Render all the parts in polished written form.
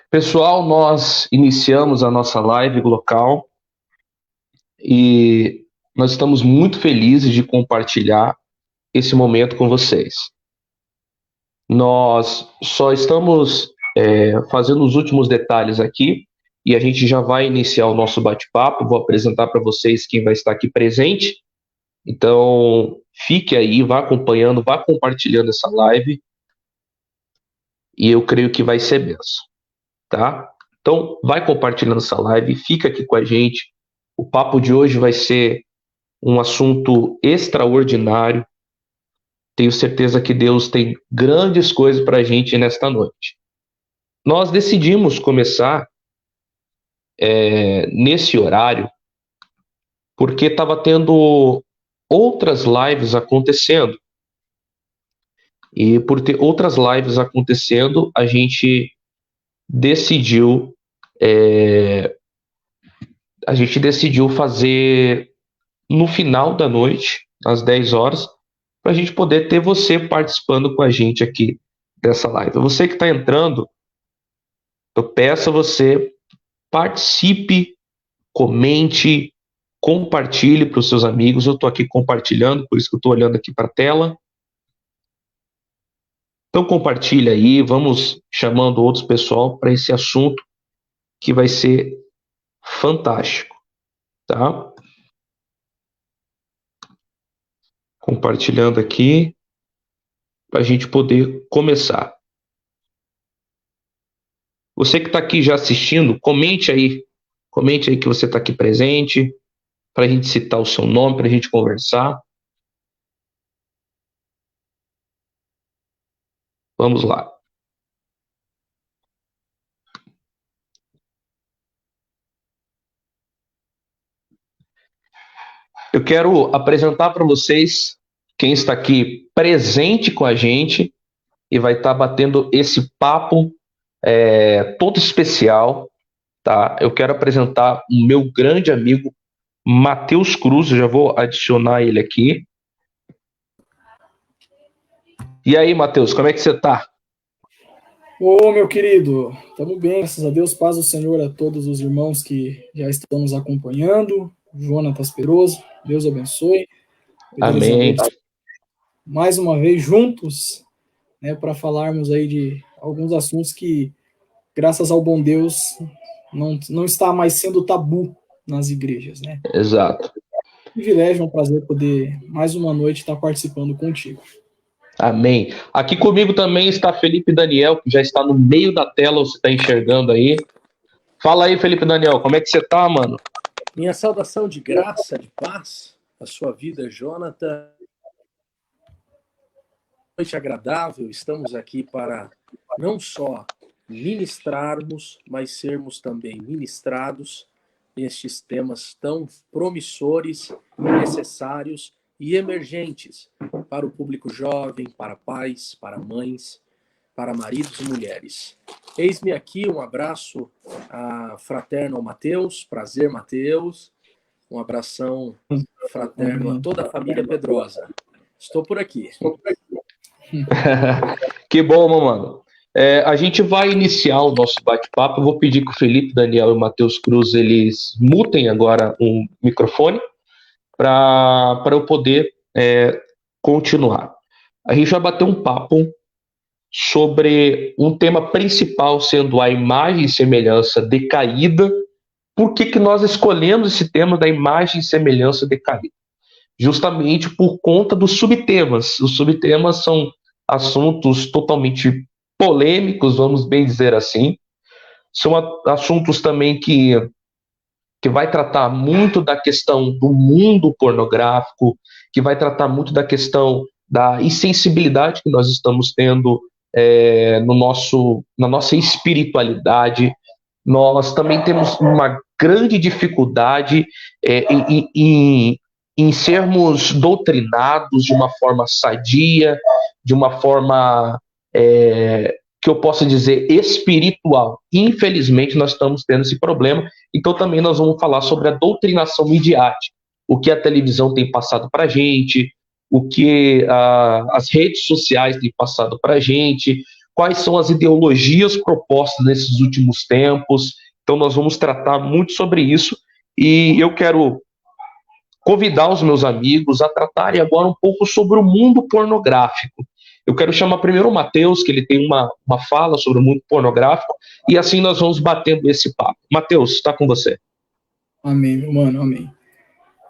Pessoal, nós iniciamos a nossa live local e nós estamos muito felizes de compartilhar esse momento com vocês. Nós só estamos fazendo os últimos detalhes aqui e a gente já vai iniciar o nosso bate-papo. Vou apresentar para vocês quem vai estar aqui presente. Então, fique aí, vá acompanhando, vá compartilhando essa live e eu creio que vai ser benção, tá? Então, vai compartilhando essa live, fica aqui com a gente. O papo de hoje vai ser um assunto extraordinário. Tenho certeza que Deus tem grandes coisas para a gente nesta noite. Nós decidimos começar nesse horário porque estava tendo outras lives acontecendo. E por ter outras lives acontecendo, a gente decidiu fazer no final da noite, às 10 horas, para a gente poder ter você participando com a gente aqui dessa live. Você que está entrando, eu peço a você, participe, comente, compartilhe para os seus amigos. Eu estou aqui compartilhando, por isso que eu estou olhando aqui para a tela. Então compartilha aí, vamos chamando outros pessoal para esse assunto que vai ser fantástico, tá? Compartilhando aqui para a gente poder começar. Você que está aqui já assistindo, comente aí que você está aqui presente, para a gente citar o seu nome, para a gente conversar. Vamos lá. Eu quero apresentar para vocês quem está aqui presente com a gente e vai estar batendo esse papo todo especial, tá? Eu quero apresentar o meu grande amigo Matheus Cruz, eu já vou adicionar ele aqui. E aí, Matheus, como é que você está? Ô, meu querido, estamos bem, graças a Deus, paz do Senhor a todos os irmãos que já estão nos acompanhando. Jonatas Peroso, Deus abençoe. Amém. Mais uma vez juntos, né, para falarmos aí de alguns assuntos que, graças ao bom Deus, não está mais sendo tabu nas igrejas, né? Exato. É um privilégio, um prazer poder mais uma noite estar participando contigo. Amém. Aqui comigo também está Felipe Daniel, que já está no meio da tela, você está enxergando aí. Fala aí, Felipe Daniel, como é que você está, mano? Minha saudação de graça, de paz, a sua vida, Jonathan. Noite agradável, estamos aqui para não só ministrarmos, mas sermos também ministrados nestes temas tão promissores, necessários e emergentes para o público jovem, para pais, para mães, para maridos e mulheres. Eis-me aqui, um abraço fraterno ao Matheus, prazer, Matheus, um abração fraterno a toda a família Pedrosa. Estou por aqui. Que bom, mano. A gente vai iniciar o nosso bate-papo. Eu vou pedir que o Felipe Daniel e o Matheus Cruz eles mutem agora o microfone para eu poder continuar. A gente vai bater um papo sobre um tema principal, sendo a imagem e semelhança decaída. Por que nós escolhemos esse tema da imagem e semelhança decaída? Justamente por conta dos subtemas. Os subtemas são assuntos totalmente polêmicos, vamos bem dizer assim. São assuntos também que vai tratar muito da questão do mundo pornográfico, que vai tratar muito da questão da insensibilidade que nós estamos tendo na nossa espiritualidade. nós também temos uma grande dificuldade em sermos doutrinados de uma forma sadia, de uma forma que eu possa dizer espiritual. Infelizmente, nós estamos tendo esse problema, então também nós vamos falar sobre a doutrinação midiática, o que a televisão tem passado para a gente, o que as redes sociais têm passado para a gente, quais são as ideologias propostas nesses últimos tempos. Então nós vamos tratar muito sobre isso, e eu quero convidar os meus amigos a tratarem agora um pouco sobre o mundo pornográfico. Eu quero chamar primeiro o Matheus, que ele tem uma fala sobre o mundo pornográfico, e assim nós vamos batendo esse papo. Matheus, está com você. Amém, meu mano, amém.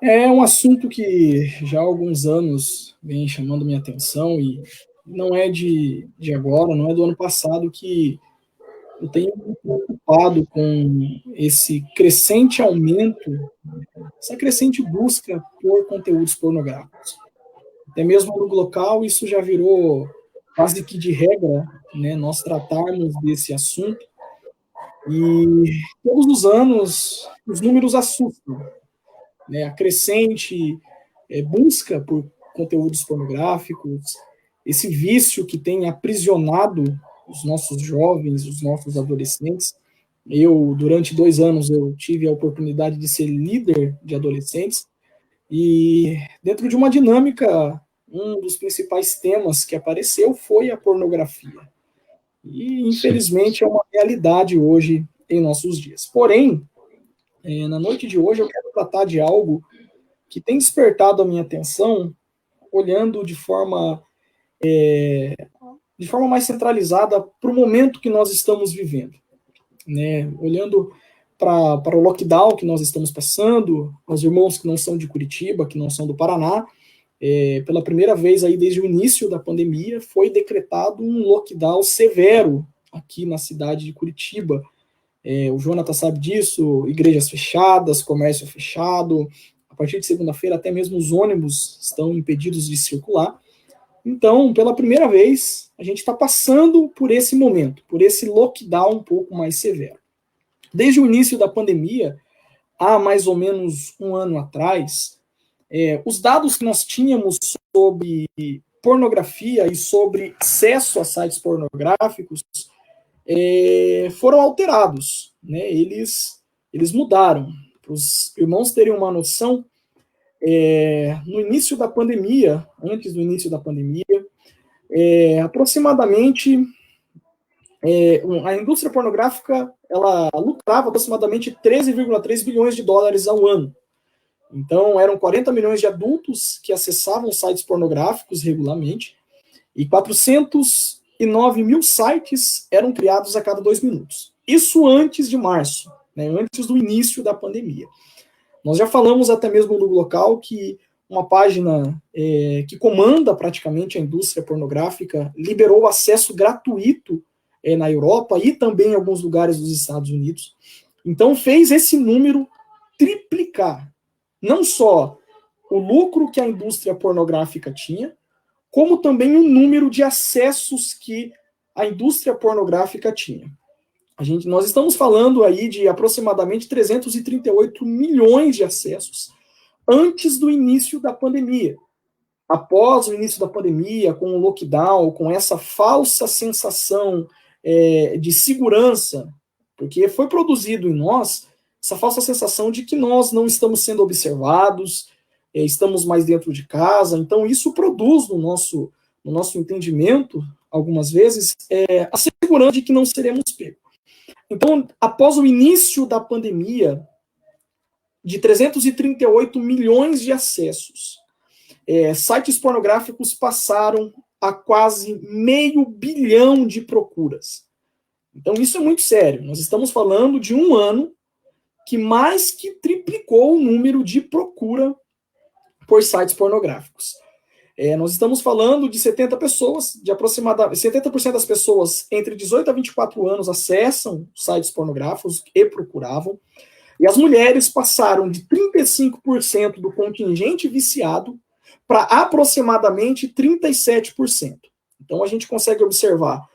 É um assunto que já há alguns anos vem chamando minha atenção, e não é de agora, não é do ano passado, que eu tenho me preocupado com esse crescente aumento, essa crescente busca por conteúdos pornográficos. Até mesmo no local, isso já virou quase que de regra, né, nós tratarmos desse assunto, e todos os anos os números assustam, né, a crescente busca por conteúdos pornográficos, esse vício que tem aprisionado os nossos jovens, os nossos adolescentes. Eu, durante 2 anos, eu tive a oportunidade de ser líder de adolescentes, e dentro de uma dinâmica, um dos principais temas que apareceu foi a pornografia. E, infelizmente, é uma realidade hoje em nossos dias. Porém, na noite de hoje, eu quero tratar de algo que tem despertado a minha atenção, olhando de forma mais centralizada para o momento que nós estamos vivendo, né? Olhando para o lockdown que nós estamos passando, os irmãos que não são de Curitiba, que não são do Paraná, pela primeira vez aí desde o início da pandemia, foi decretado um lockdown severo aqui na cidade de Curitiba. O Jonathan sabe disso, igrejas fechadas, comércio fechado, a partir de segunda-feira até mesmo os ônibus estão impedidos de circular. Então, pela primeira vez, a gente está passando por esse momento, por esse lockdown um pouco mais severo. Desde o início da pandemia, há mais ou menos 1 ano atrás, os dados que nós tínhamos sobre pornografia e sobre acesso a sites pornográficos foram alterados, né? Eles mudaram. Para os irmãos terem uma noção, no início da pandemia, antes do início da pandemia, aproximadamente a indústria pornográfica ela lucrava aproximadamente 13,3 bilhões de dólares ao ano. Então, eram 40 milhões de adultos que acessavam sites pornográficos regularmente, e 409 mil sites eram criados a cada 2 minutos. Isso antes de março, né, antes do início da pandemia. Nós já falamos até mesmo no local que uma página que comanda praticamente a indústria pornográfica liberou acesso gratuito na Europa e também em alguns lugares dos Estados Unidos. Então, fez esse número triplicar. Não só o lucro que a indústria pornográfica tinha, como também o número de acessos que a indústria pornográfica tinha. Nós estamos falando aí de aproximadamente 338 milhões de acessos antes do início da pandemia. Após o início da pandemia, com o lockdown, com essa falsa sensação de segurança, porque foi produzido em nós essa falsa sensação de que nós não estamos sendo observados, estamos mais dentro de casa. Então isso produz no nosso entendimento, algumas vezes, a segurança de que não seremos pegos. Então, após o início da pandemia, de 338 milhões de acessos, sites pornográficos passaram a quase 500 milhões de procuras. Então, isso é muito sério. Nós estamos falando de um ano que mais que triplicou o número de procura por sites pornográficos. Nós estamos falando de 70 pessoas, de aproximadamente 70% das pessoas entre 18 a 24 anos acessam sites pornográficos e procuravam, e as mulheres passaram de 35% do contingente viciado para aproximadamente 37%. Então a gente consegue observar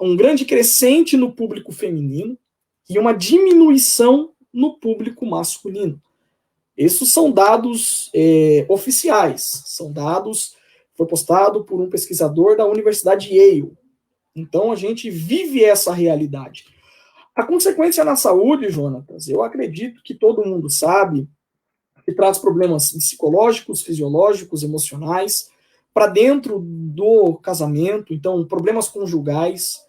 um grande crescente no público feminino, e uma diminuição no público masculino. Esses são dados oficiais, são dados, foi postado por um pesquisador da Universidade Yale. Então, a gente vive essa realidade. A consequência na saúde, Jonatas, eu acredito que todo mundo sabe, que traz problemas psicológicos, fisiológicos, emocionais, para dentro do casamento, então, problemas conjugais,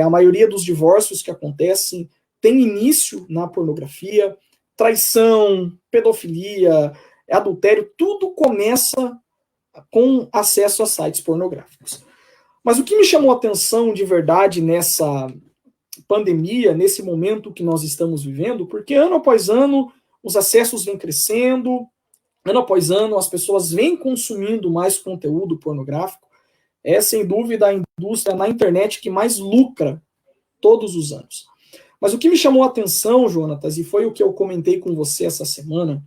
a maioria dos divórcios que acontecem tem início na pornografia, traição, pedofilia, adultério, tudo começa com acesso a sites pornográficos. Mas o que me chamou a atenção de verdade nessa pandemia, nesse momento que nós estamos vivendo, porque ano após ano os acessos vêm crescendo, ano após ano as pessoas vêm consumindo mais conteúdo pornográfico, é sem dúvida a indústria na internet que mais lucra todos os anos. Mas o que me chamou a atenção, Jonatas, e foi o que eu comentei com você essa semana,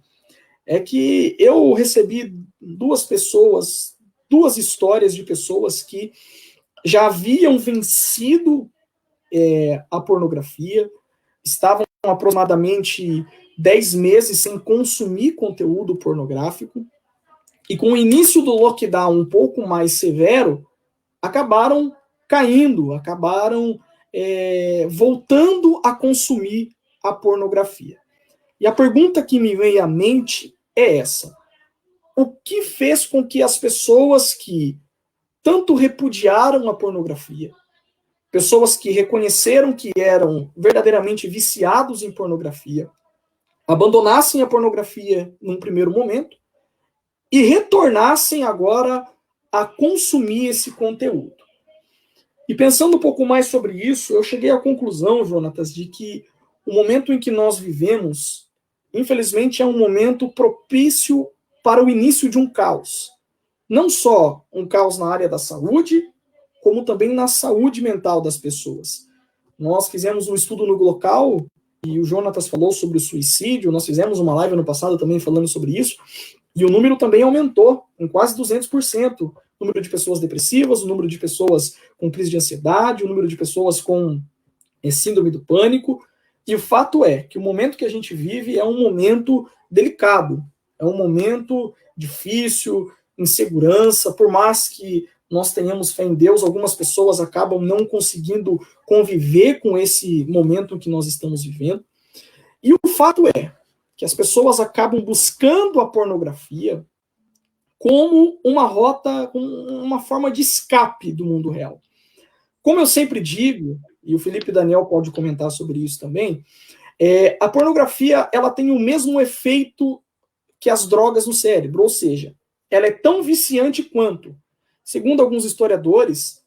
é que eu recebi duas histórias de pessoas que já haviam vencido a pornografia, estavam aproximadamente 10 meses sem consumir conteúdo pornográfico, e com o início do lockdown um pouco mais severo, acabaram caindo, acabaram voltando a consumir a pornografia. E a pergunta que me veio à mente é essa: o que fez com que as pessoas que tanto repudiaram a pornografia, pessoas que reconheceram que eram verdadeiramente viciados em pornografia, abandonassem a pornografia num primeiro momento e retornassem agora a consumir esse conteúdo? E pensando um pouco mais sobre isso, eu cheguei à conclusão, Jonatas, de que o momento em que nós vivemos, infelizmente, é um momento propício para o início de um caos. Não só um caos na área da saúde, como também na saúde mental das pessoas. Nós fizemos um estudo no local, e o Jonatas falou sobre o suicídio, nós fizemos uma live no passado também falando sobre isso, e o número também aumentou em quase 200%. O número de pessoas depressivas, o número de pessoas com crise de ansiedade, o número de pessoas com síndrome do pânico. E o fato é que o momento que a gente vive é um momento delicado, é um momento difícil, insegurança, por mais que nós tenhamos fé em Deus, algumas pessoas acabam não conseguindo conviver com esse momento que nós estamos vivendo. E o fato é que as pessoas acabam buscando a pornografia como uma rota, uma forma de escape do mundo real. Como eu sempre digo, e o Felipe Daniel pode comentar sobre isso também, a pornografia ela tem o mesmo efeito que as drogas no cérebro, ou seja, ela é tão viciante quanto. Segundo alguns historiadores,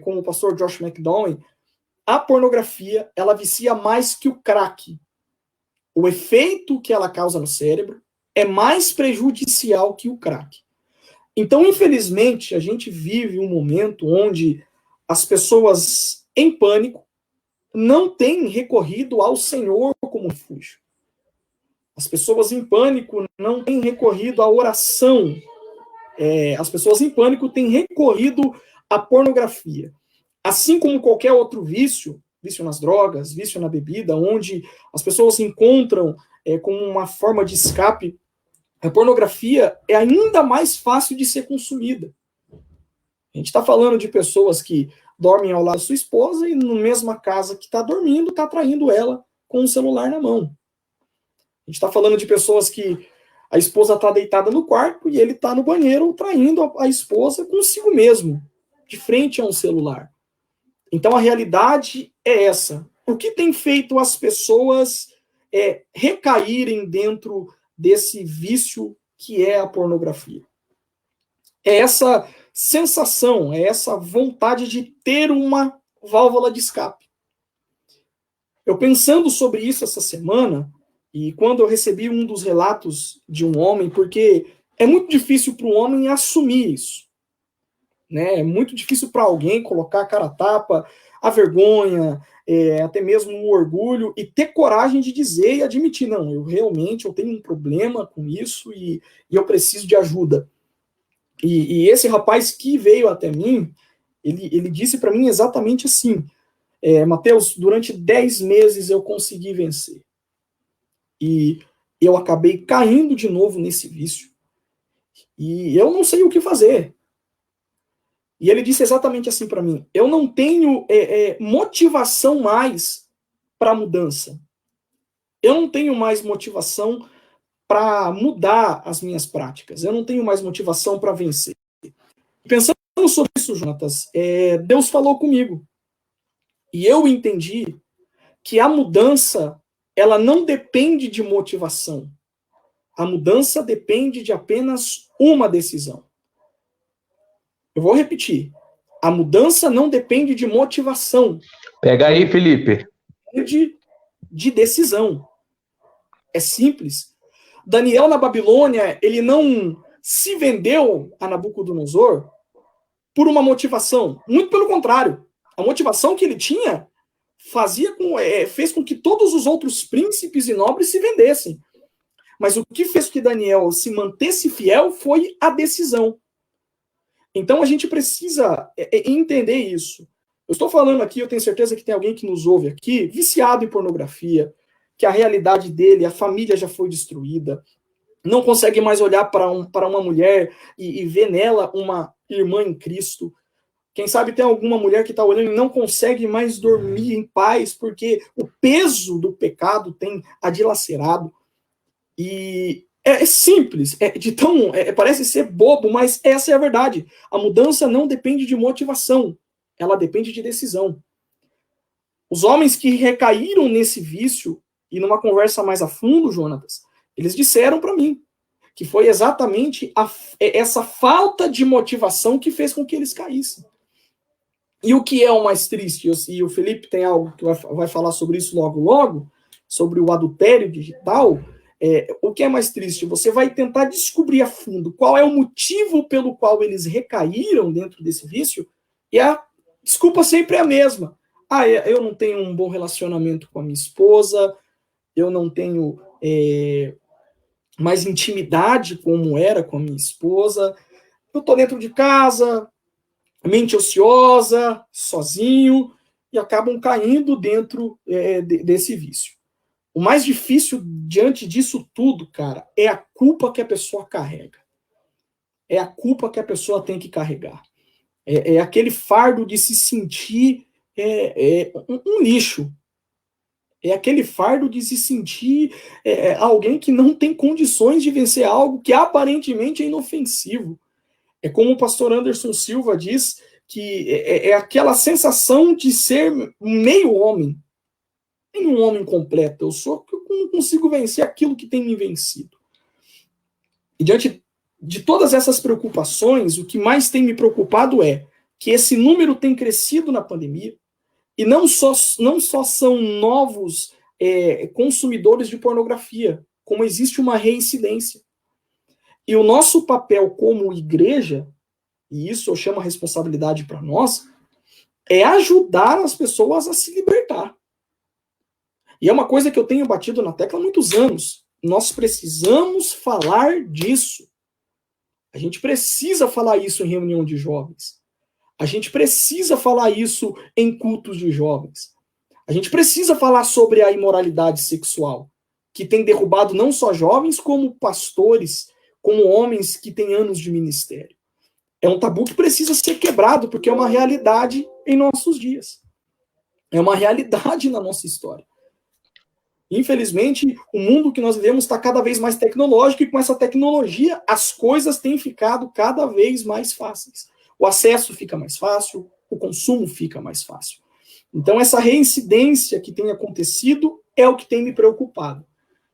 como o pastor Josh McDowell, a pornografia ela vicia mais que o crack. O efeito que ela causa no cérebro é mais prejudicial que o crack. Então, infelizmente, a gente vive um momento onde as pessoas em pânico não têm recorrido ao Senhor como refúgio. As pessoas em pânico não têm recorrido à oração. As pessoas em pânico têm recorrido à pornografia. Assim como qualquer outro vício, vício nas drogas, vício na bebida, onde as pessoas encontram como uma forma de escape, a pornografia é ainda mais fácil de ser consumida. A gente está falando de pessoas que dormem ao lado da sua esposa e na mesma casa que está dormindo, está traindo ela com o celular na mão. A gente está falando de pessoas que a esposa está deitada no quarto e ele está no banheiro traindo a esposa consigo mesmo, de frente a um celular. Então a realidade é essa. O que tem feito as pessoas recaírem dentro desse vício que é a pornografia? É essa sensação, é essa vontade de ter uma válvula de escape. Eu pensando sobre isso essa semana, e quando eu recebi um dos relatos de um homem, porque é muito difícil para o homem assumir isso. Né? É muito difícil para alguém colocar a cara a tapa, a vergonha, até mesmo o orgulho, e ter coragem de dizer e admitir, não, eu tenho um problema com isso e eu preciso de ajuda. E esse rapaz que veio até mim, ele disse para mim exatamente assim, Mateus, durante 10 meses eu consegui vencer. E eu acabei caindo de novo nesse vício. E eu não sei o que fazer. E ele disse exatamente assim para mim: eu não tenho motivação mais para mudança. Eu não tenho mais motivação para mudar as minhas práticas. Eu não tenho mais motivação para vencer. Pensando sobre isso, Jonatas, Deus falou comigo. E eu entendi que a mudança, ela não depende de motivação. A mudança depende de apenas uma decisão. Eu vou repetir. A mudança não depende de motivação. Pega aí, Felipe. Depende de decisão. É simples. Daniel, na Babilônia, ele não se vendeu a Nabucodonosor por uma motivação. Muito pelo contrário. A motivação que ele tinha fez com que todos os outros príncipes e nobres se vendessem. Mas o que fez que Daniel se mantesse fiel foi a decisão. Então a gente precisa entender isso. Eu estou falando aqui, eu tenho certeza que tem alguém que nos ouve aqui, viciado em pornografia, que a realidade dele, a família já foi destruída, não consegue mais olhar para uma mulher e ver nela uma irmã em Cristo. Quem sabe tem alguma mulher que está olhando e não consegue mais dormir em paz, porque o peso do pecado tem a dilacerado. E é simples, parece ser bobo, mas essa é a verdade. A mudança não depende de motivação, ela depende de decisão. Os homens que recaíram nesse vício, e numa conversa mais a fundo, Jonatas, eles disseram para mim que foi exatamente essa falta de motivação que fez com que eles caíssem. E o que é o mais triste, e o Felipe tem algo que vai falar sobre isso logo, sobre o adultério digital, o que é mais triste? Você vai tentar descobrir a fundo qual é o motivo pelo qual eles recaíram dentro desse vício, e a desculpa sempre é a mesma. Eu não tenho um bom relacionamento com a minha esposa, eu não tenho mais intimidade como era com a minha esposa, eu estou dentro de casa, mente ociosa, sozinho, e acabam caindo dentro desse vício. O mais difícil diante disso tudo, cara, é a culpa que a pessoa carrega. É a culpa que a pessoa tem que carregar. É aquele fardo de se sentir um lixo. É aquele fardo de se sentir alguém que não tem condições de vencer algo que aparentemente é inofensivo. É como o pastor Anderson Silva diz, que é aquela sensação de ser meio homem. Nem um homem completo. Eu não consigo vencer aquilo que tem me vencido. E diante de todas essas preocupações, o que mais tem me preocupado é que esse número tem crescido na pandemia, e não só são novos consumidores de pornografia, como existe uma reincidência. E o nosso papel como igreja, e isso eu chamo a responsabilidade para nós, é ajudar as pessoas a se libertar. E é uma coisa que eu tenho batido na tecla há muitos anos. Nós precisamos falar disso. A gente precisa falar isso em reunião de jovens. A gente precisa falar isso em cultos de jovens. A gente precisa falar sobre a imoralidade sexual, que tem derrubado não só jovens, como pastores, como homens que têm anos de ministério. É um tabu que precisa ser quebrado, porque é uma realidade em nossos dias. É uma realidade na nossa história. Infelizmente, o mundo que nós vivemos está cada vez mais tecnológico, e com essa tecnologia, as coisas têm ficado cada vez mais fáceis. O acesso fica mais fácil, o consumo fica mais fácil. Então, essa reincidência que tem acontecido é o que tem me preocupado.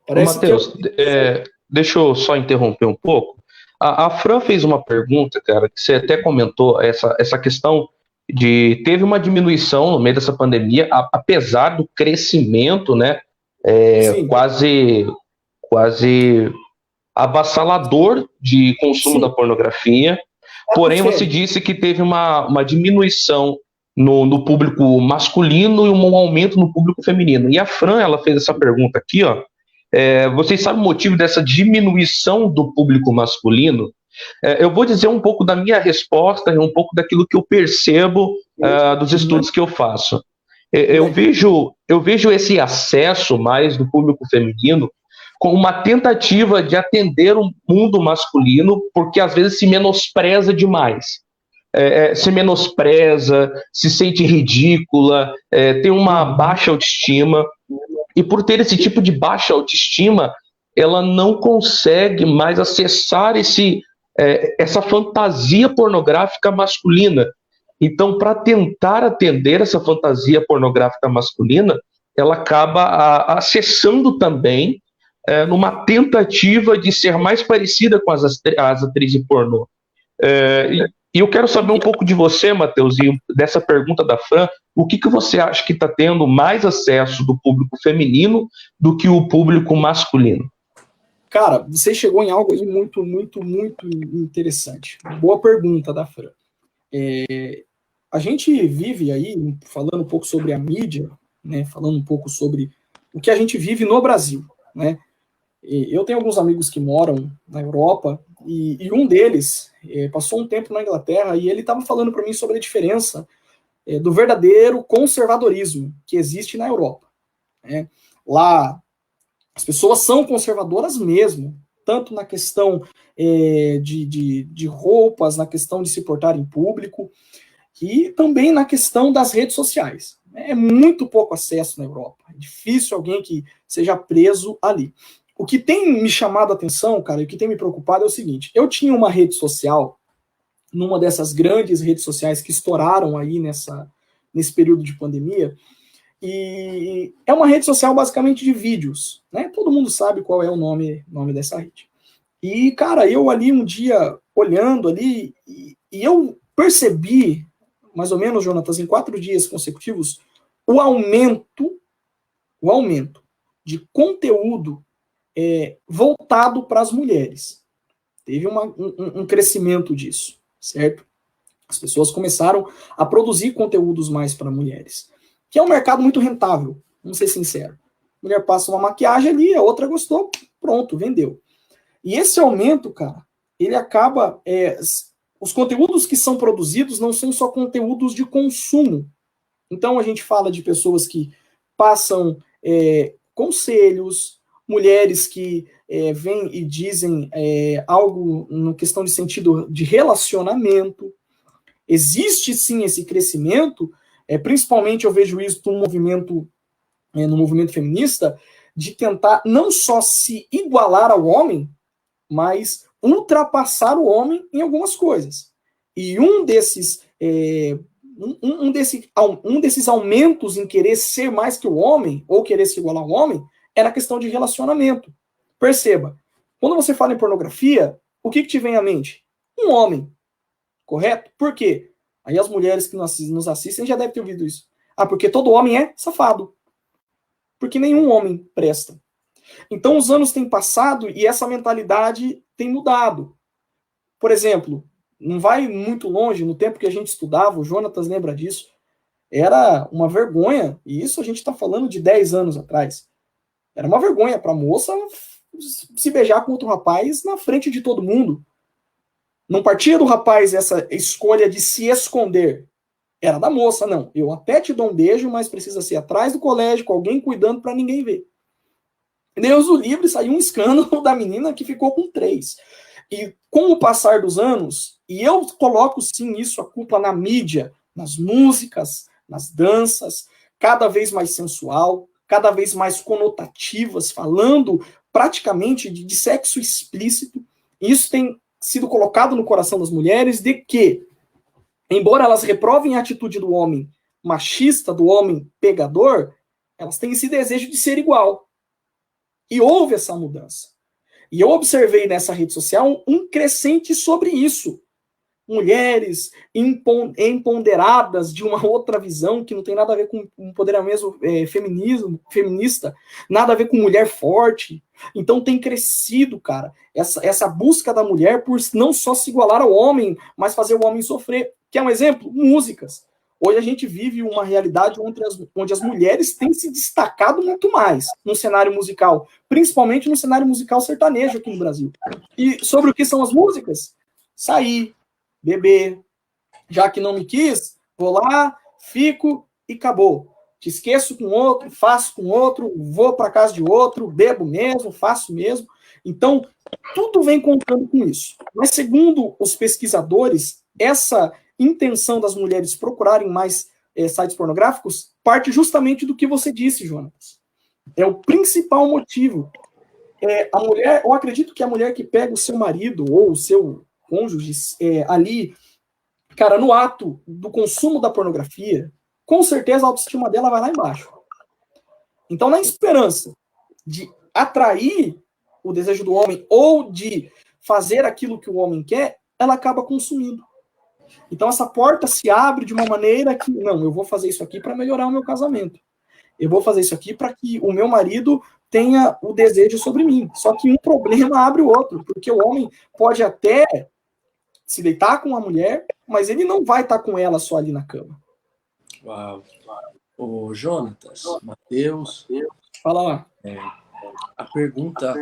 Mateus, deixa eu só interromper um pouco. A Fran fez uma pergunta, cara, que você até comentou, essa questão de teve uma diminuição no meio dessa pandemia, apesar do crescimento, né, quase avassalador de consumo da pornografia. Porém, você disse que teve uma diminuição no público masculino e um aumento no público feminino. E a Fran, ela fez essa pergunta aqui, ó. Vocês sabem o motivo dessa diminuição do público masculino? Eu vou dizer um pouco da minha resposta e um pouco daquilo que eu percebo dos estudos que eu faço. Eu vejo esse acesso mais do público feminino como uma tentativa de atender o mundo masculino, porque às vezes se menospreza demais. Se menospreza, se sente ridícula, tem uma baixa autoestima, e por ter esse tipo de baixa autoestima, ela não consegue mais acessar essa fantasia pornográfica masculina. Então, para tentar atender essa fantasia pornográfica masculina, ela acaba acessando também numa tentativa de ser mais parecida com as atrizes pornô. E eu quero saber um pouco de você, Matheus, e dessa pergunta da Fran, o que você acha que está tendo mais acesso do público feminino do que o público masculino? Cara, você chegou em algo aí muito, muito, muito interessante. Boa pergunta da Fran. A gente vive aí, falando um pouco sobre a mídia, né, falando um pouco sobre o que a gente vive no Brasil, né? Eu tenho alguns amigos que moram na Europa e um deles passou um tempo na Inglaterra e ele estava falando para mim sobre a diferença do verdadeiro conservadorismo que existe na Europa, né? Lá, as pessoas são conservadoras mesmo, tanto na questão de roupas, na questão de se portar em público, e também na questão das redes sociais. É muito pouco acesso na Europa. É difícil alguém que seja preso ali. O que tem me chamado a atenção, cara, e o que tem me preocupado é o seguinte: eu tinha uma rede social, numa dessas grandes redes sociais que estouraram aí nesse período de pandemia, e é uma rede social basicamente de vídeos, né? Todo mundo sabe qual é o nome dessa rede. E, cara, eu ali um dia, olhando ali, e eu percebi, mais ou menos, Jonatas, em 4 dias consecutivos, o aumento de conteúdo voltado para as mulheres. Teve um crescimento disso, certo? As pessoas começaram a produzir conteúdos mais para mulheres, que é um mercado muito rentável, vamos ser sinceros. A mulher passa uma maquiagem ali, a outra gostou, pronto, vendeu. E esse aumento, cara, ele acaba... os conteúdos que são produzidos não são só conteúdos de consumo. Então a gente fala de pessoas que passam conselhos, mulheres que vêm e dizem algo na questão de sentido de relacionamento. Existe sim esse crescimento, principalmente eu vejo isso no movimento feminista, de tentar não só se igualar ao homem, mas ultrapassar o homem em algumas coisas. E um desses aumentos em querer ser mais que o homem, ou querer se igualar ao homem, é na questão de relacionamento. Perceba, quando você fala em pornografia, o que te vem à mente? Um homem, correto? Por quê? Aí as mulheres que nos assistem já devem ter ouvido isso. Porque todo homem é safado. Porque nenhum homem presta. Então os anos têm passado e essa mentalidade tem mudado. Por exemplo, não vai muito longe, no tempo que a gente estudava, o Jonatas lembra disso, era uma vergonha, e isso a gente está falando de 10 anos atrás. Era uma vergonha para a moça se beijar com outro rapaz na frente de todo mundo. Não partia do rapaz essa escolha de se esconder. Era da moça, não. Eu até te dou um beijo, mas precisa ser atrás do colégio, com alguém cuidando para ninguém ver. Deus o livre, saiu um escândalo da menina que ficou com 3. E com o passar dos anos, e eu coloco sim isso, a culpa na mídia, nas músicas, nas danças, cada vez mais sensual, cada vez mais conotativas, falando praticamente de sexo explícito. Isso tem sido colocado no coração das mulheres de que, embora elas reprovem a atitude do homem machista, do homem pegador, elas têm esse desejo de ser igual. E houve essa mudança. E eu observei nessa rede social um crescente sobre isso. Mulheres empoderadas de uma outra visão que não tem nada a ver com empoderamento feminista, nada a ver com mulher forte. Então tem crescido, cara, essa busca da mulher por não só se igualar ao homem, mas fazer o homem sofrer. Quer um exemplo? Músicas. Hoje a gente vive uma realidade onde as mulheres têm se destacado muito mais no cenário musical, principalmente no cenário musical sertanejo aqui no Brasil. E sobre o que são as músicas? Sair, beber, já que não me quis, vou lá, fico e acabou. te esqueço com outro, faço com outro, vou para casa de outro, bebo mesmo, faço mesmo. Então, tudo vem contando com isso. Mas, segundo os pesquisadores, essa intenção das mulheres procurarem mais sites pornográficos parte justamente do que você disse, Jonas. É o principal motivo. A mulher, eu acredito que a mulher que pega o seu marido ou o seu cônjuge ali, cara, no ato do consumo da pornografia, com certeza a autoestima dela vai lá embaixo. Então, na esperança de atrair o desejo do homem ou de fazer aquilo que o homem quer, ela acaba consumindo. Então, essa porta se abre de uma maneira que, não, eu vou fazer isso aqui para melhorar o meu casamento. Eu vou fazer isso aqui para que o meu marido tenha o desejo sobre mim. Só que um problema abre o outro, porque o homem pode até se deitar com uma mulher, mas ele não vai estar com ela só ali na cama. Uau. Ô, Jonatas, Mateus. Fala lá. A pergunta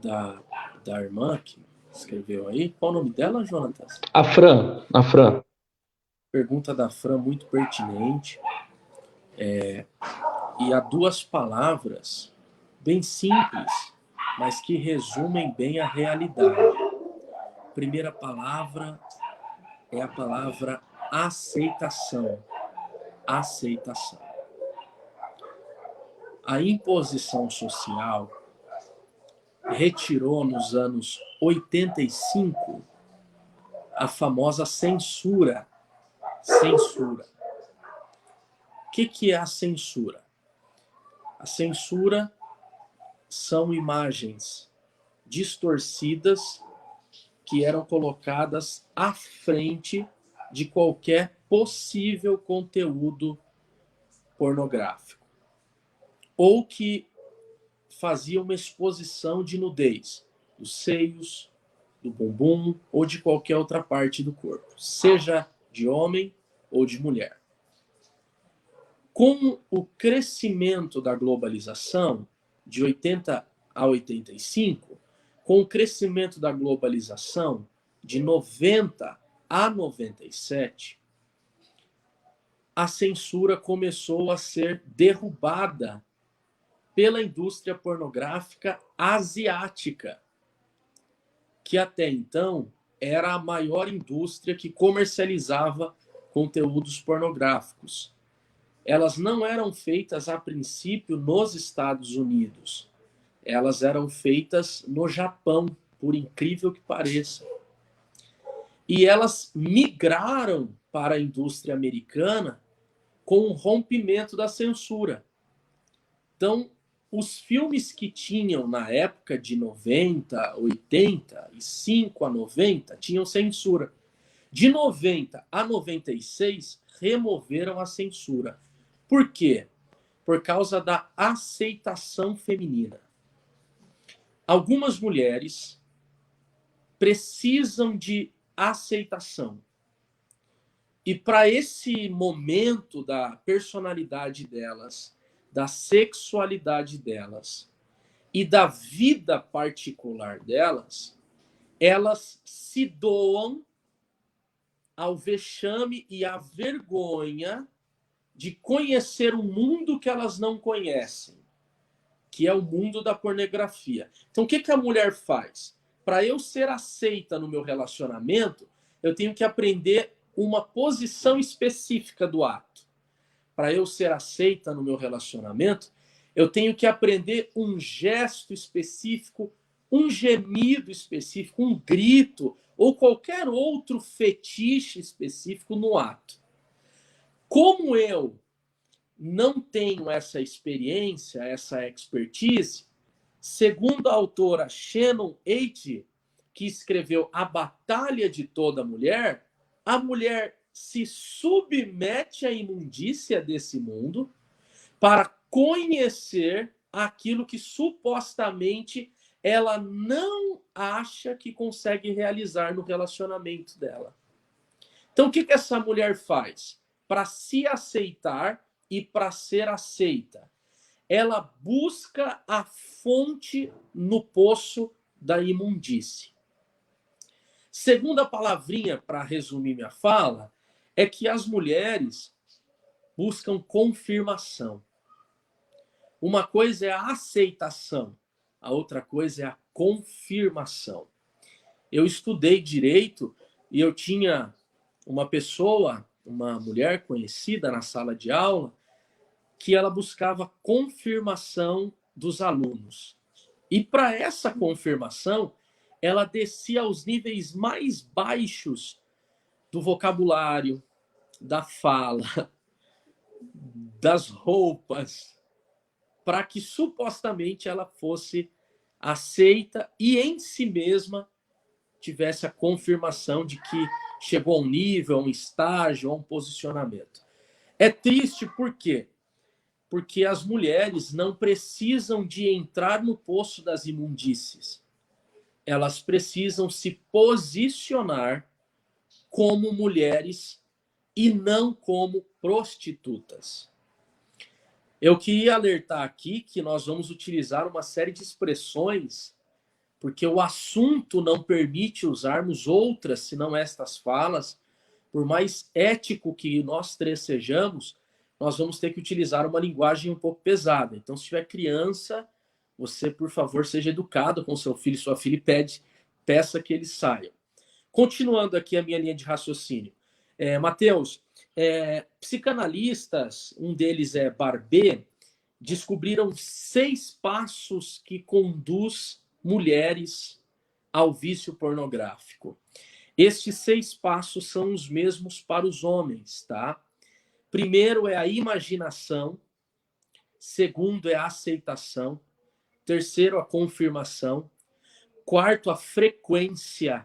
da irmã que escreveu aí, qual o nome dela, Jonatas? A Fran. Pergunta da Fran, muito pertinente. E há duas palavras bem simples, mas que resumem bem a realidade. A primeira palavra é a palavra aceitação. Aceitação. A imposição social retirou nos anos 85 a famosa censura. Censura. O que é a censura? A censura são imagens distorcidas que eram colocadas à frente de qualquer possível conteúdo pornográfico. Ou que fazia uma exposição de nudez dos seios, do bumbum ou de qualquer outra parte do corpo, seja de homem ou de mulher. Com o crescimento da globalização, de 80 a 85, com o crescimento da globalização, de 90 a 97, a censura começou a ser derrubada pela indústria pornográfica asiática, que até então era a maior indústria que comercializava conteúdos pornográficos. Elas não eram feitas a princípio nos Estados Unidos. Elas eram feitas no Japão, por incrível que pareça. E elas migraram para a indústria americana com o rompimento da censura. Então, os filmes que tinham na época de 90, 85 a 90, tinham censura. De 90 a 96, removeram a censura. Por quê? Por causa da aceitação feminina. Algumas mulheres precisam de aceitação. E para esse momento da personalidade delas, da sexualidade delas e da vida particular delas, elas se doam ao vexame e à vergonha de conhecer um mundo que elas não conhecem, que é o mundo da pornografia. Então, o que a mulher faz? Para eu ser aceita no meu relacionamento, eu tenho que aprender uma posição específica do ato. Para eu ser aceita no meu relacionamento, eu tenho que aprender um gesto específico, um gemido específico, um grito, ou qualquer outro fetiche específico no ato. Como eu não tenho essa experiência, essa expertise, segundo a autora Shannon Haidt, que escreveu A Batalha de Toda Mulher, a mulher se submete à imundícia desse mundo para conhecer aquilo que supostamente ela não acha que consegue realizar no relacionamento dela. Então, o que essa mulher faz? Para se aceitar e para ser aceita, ela busca a fonte no poço da imundície. Segunda palavrinha, para resumir minha fala, é que as mulheres buscam confirmação. Uma coisa é a aceitação, a outra coisa é a confirmação. Eu estudei direito e eu tinha uma pessoa, uma mulher conhecida na sala de aula, que ela buscava confirmação dos alunos. E para essa confirmação, ela descia aos níveis mais baixos do vocabulário, da fala, das roupas, para que supostamente ela fosse aceita e em si mesma tivesse a confirmação de que chegou a um nível, a um estágio, a um posicionamento. É triste por quê? Porque as mulheres não precisam de entrar no poço das imundícies. Elas precisam se posicionar como mulheres e não como prostitutas. Eu queria alertar aqui que nós vamos utilizar uma série de expressões, porque o assunto não permite usarmos outras, senão estas falas. Por mais ético que nós três sejamos, nós vamos ter que utilizar uma linguagem um pouco pesada. Então, se tiver criança, você, por favor, seja educado com seu filho e sua filha e peça que eles saiam. Continuando aqui a minha linha de raciocínio. Mateus, psicanalistas, um deles é Barbet, descobriram 6 passos que conduz mulheres ao vício pornográfico. Estes 6 passos são os mesmos para os homens, tá? Primeiro é a imaginação, segundo é a aceitação, terceiro a confirmação, quarto a frequência,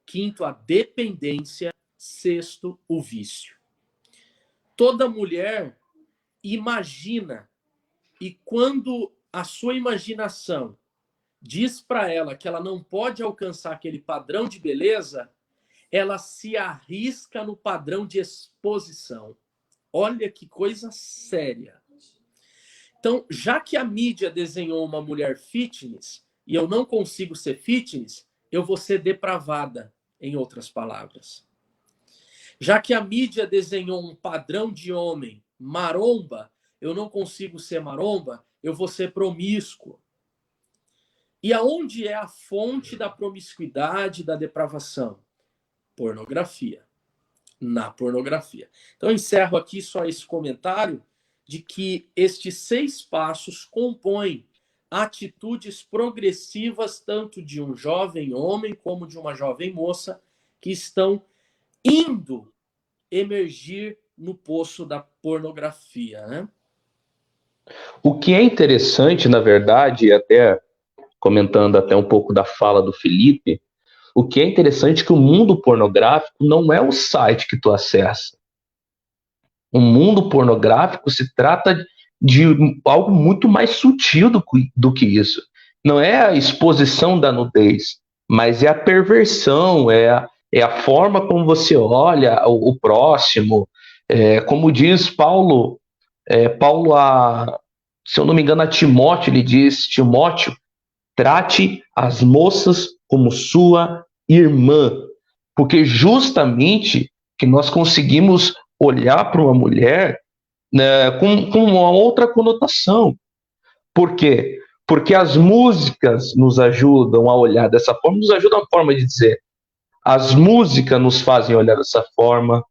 quinto a dependência, sexto o vício. Toda mulher imagina, e quando a sua imaginação diz para ela que ela não pode alcançar aquele padrão de beleza, ela se arrisca no padrão de exposição. Olha que coisa séria. Então, já que a mídia desenhou uma mulher fitness e eu não consigo ser fitness, eu vou ser depravada, em outras palavras. Já que a mídia desenhou um padrão de homem maromba, eu não consigo ser maromba, eu vou ser promíscuo. E aonde é a fonte da promiscuidade, da depravação? Pornografia. Na pornografia. Então, eu encerro aqui só esse comentário de que estes 6 passos compõem atitudes progressivas tanto de um jovem homem como de uma jovem moça que estão indo emergir no poço da pornografia, né? O que é interessante, na verdade, até comentando até um pouco da fala do Felipe, o que é interessante é que o mundo pornográfico não é o site que tu acessa. O mundo pornográfico se trata de algo muito mais sutil do que isso. Não é a exposição da nudez, mas é a perversão, é a forma como você olha o próximo. Como diz Paulo, se eu não me engano, a Timóteo, ele diz, Timóteo, trate as moças como sua irmã, porque justamente que nós conseguimos olhar para uma mulher, né, com uma outra conotação. Por quê? Porque as músicas nos ajudam a olhar dessa forma, nos ajudam a forma de dizer. As músicas nos fazem olhar dessa forma,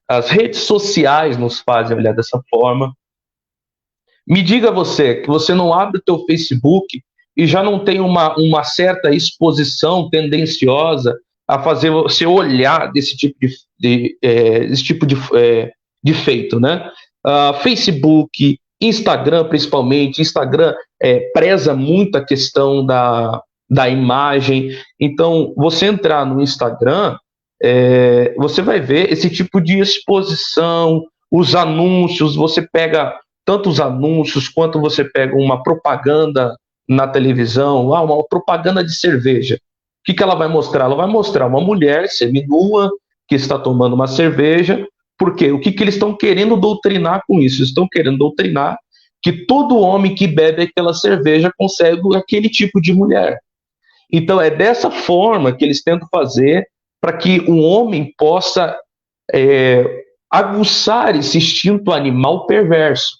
as redes sociais nos fazem olhar dessa forma. Me diga você, que você não abre o teu Facebook e já não tem uma certa exposição tendenciosa a fazer você olhar desse tipo de feito, né? Facebook, Instagram principalmente, Instagram preza muito a questão da imagem. Então, você entrar no Instagram, você vai ver esse tipo de exposição, os anúncios, você pega tanto os anúncios quanto você pega uma propaganda na televisão, uma propaganda de cerveja. O que ela vai mostrar? Ela vai mostrar uma mulher seminua que está tomando uma cerveja. Por quê? O que eles estão querendo doutrinar com isso? Eles estão querendo doutrinar que todo homem que bebe aquela cerveja consegue aquele tipo de mulher. Então, é dessa forma que eles tentam fazer para que um homem possa aguçar esse instinto animal perverso.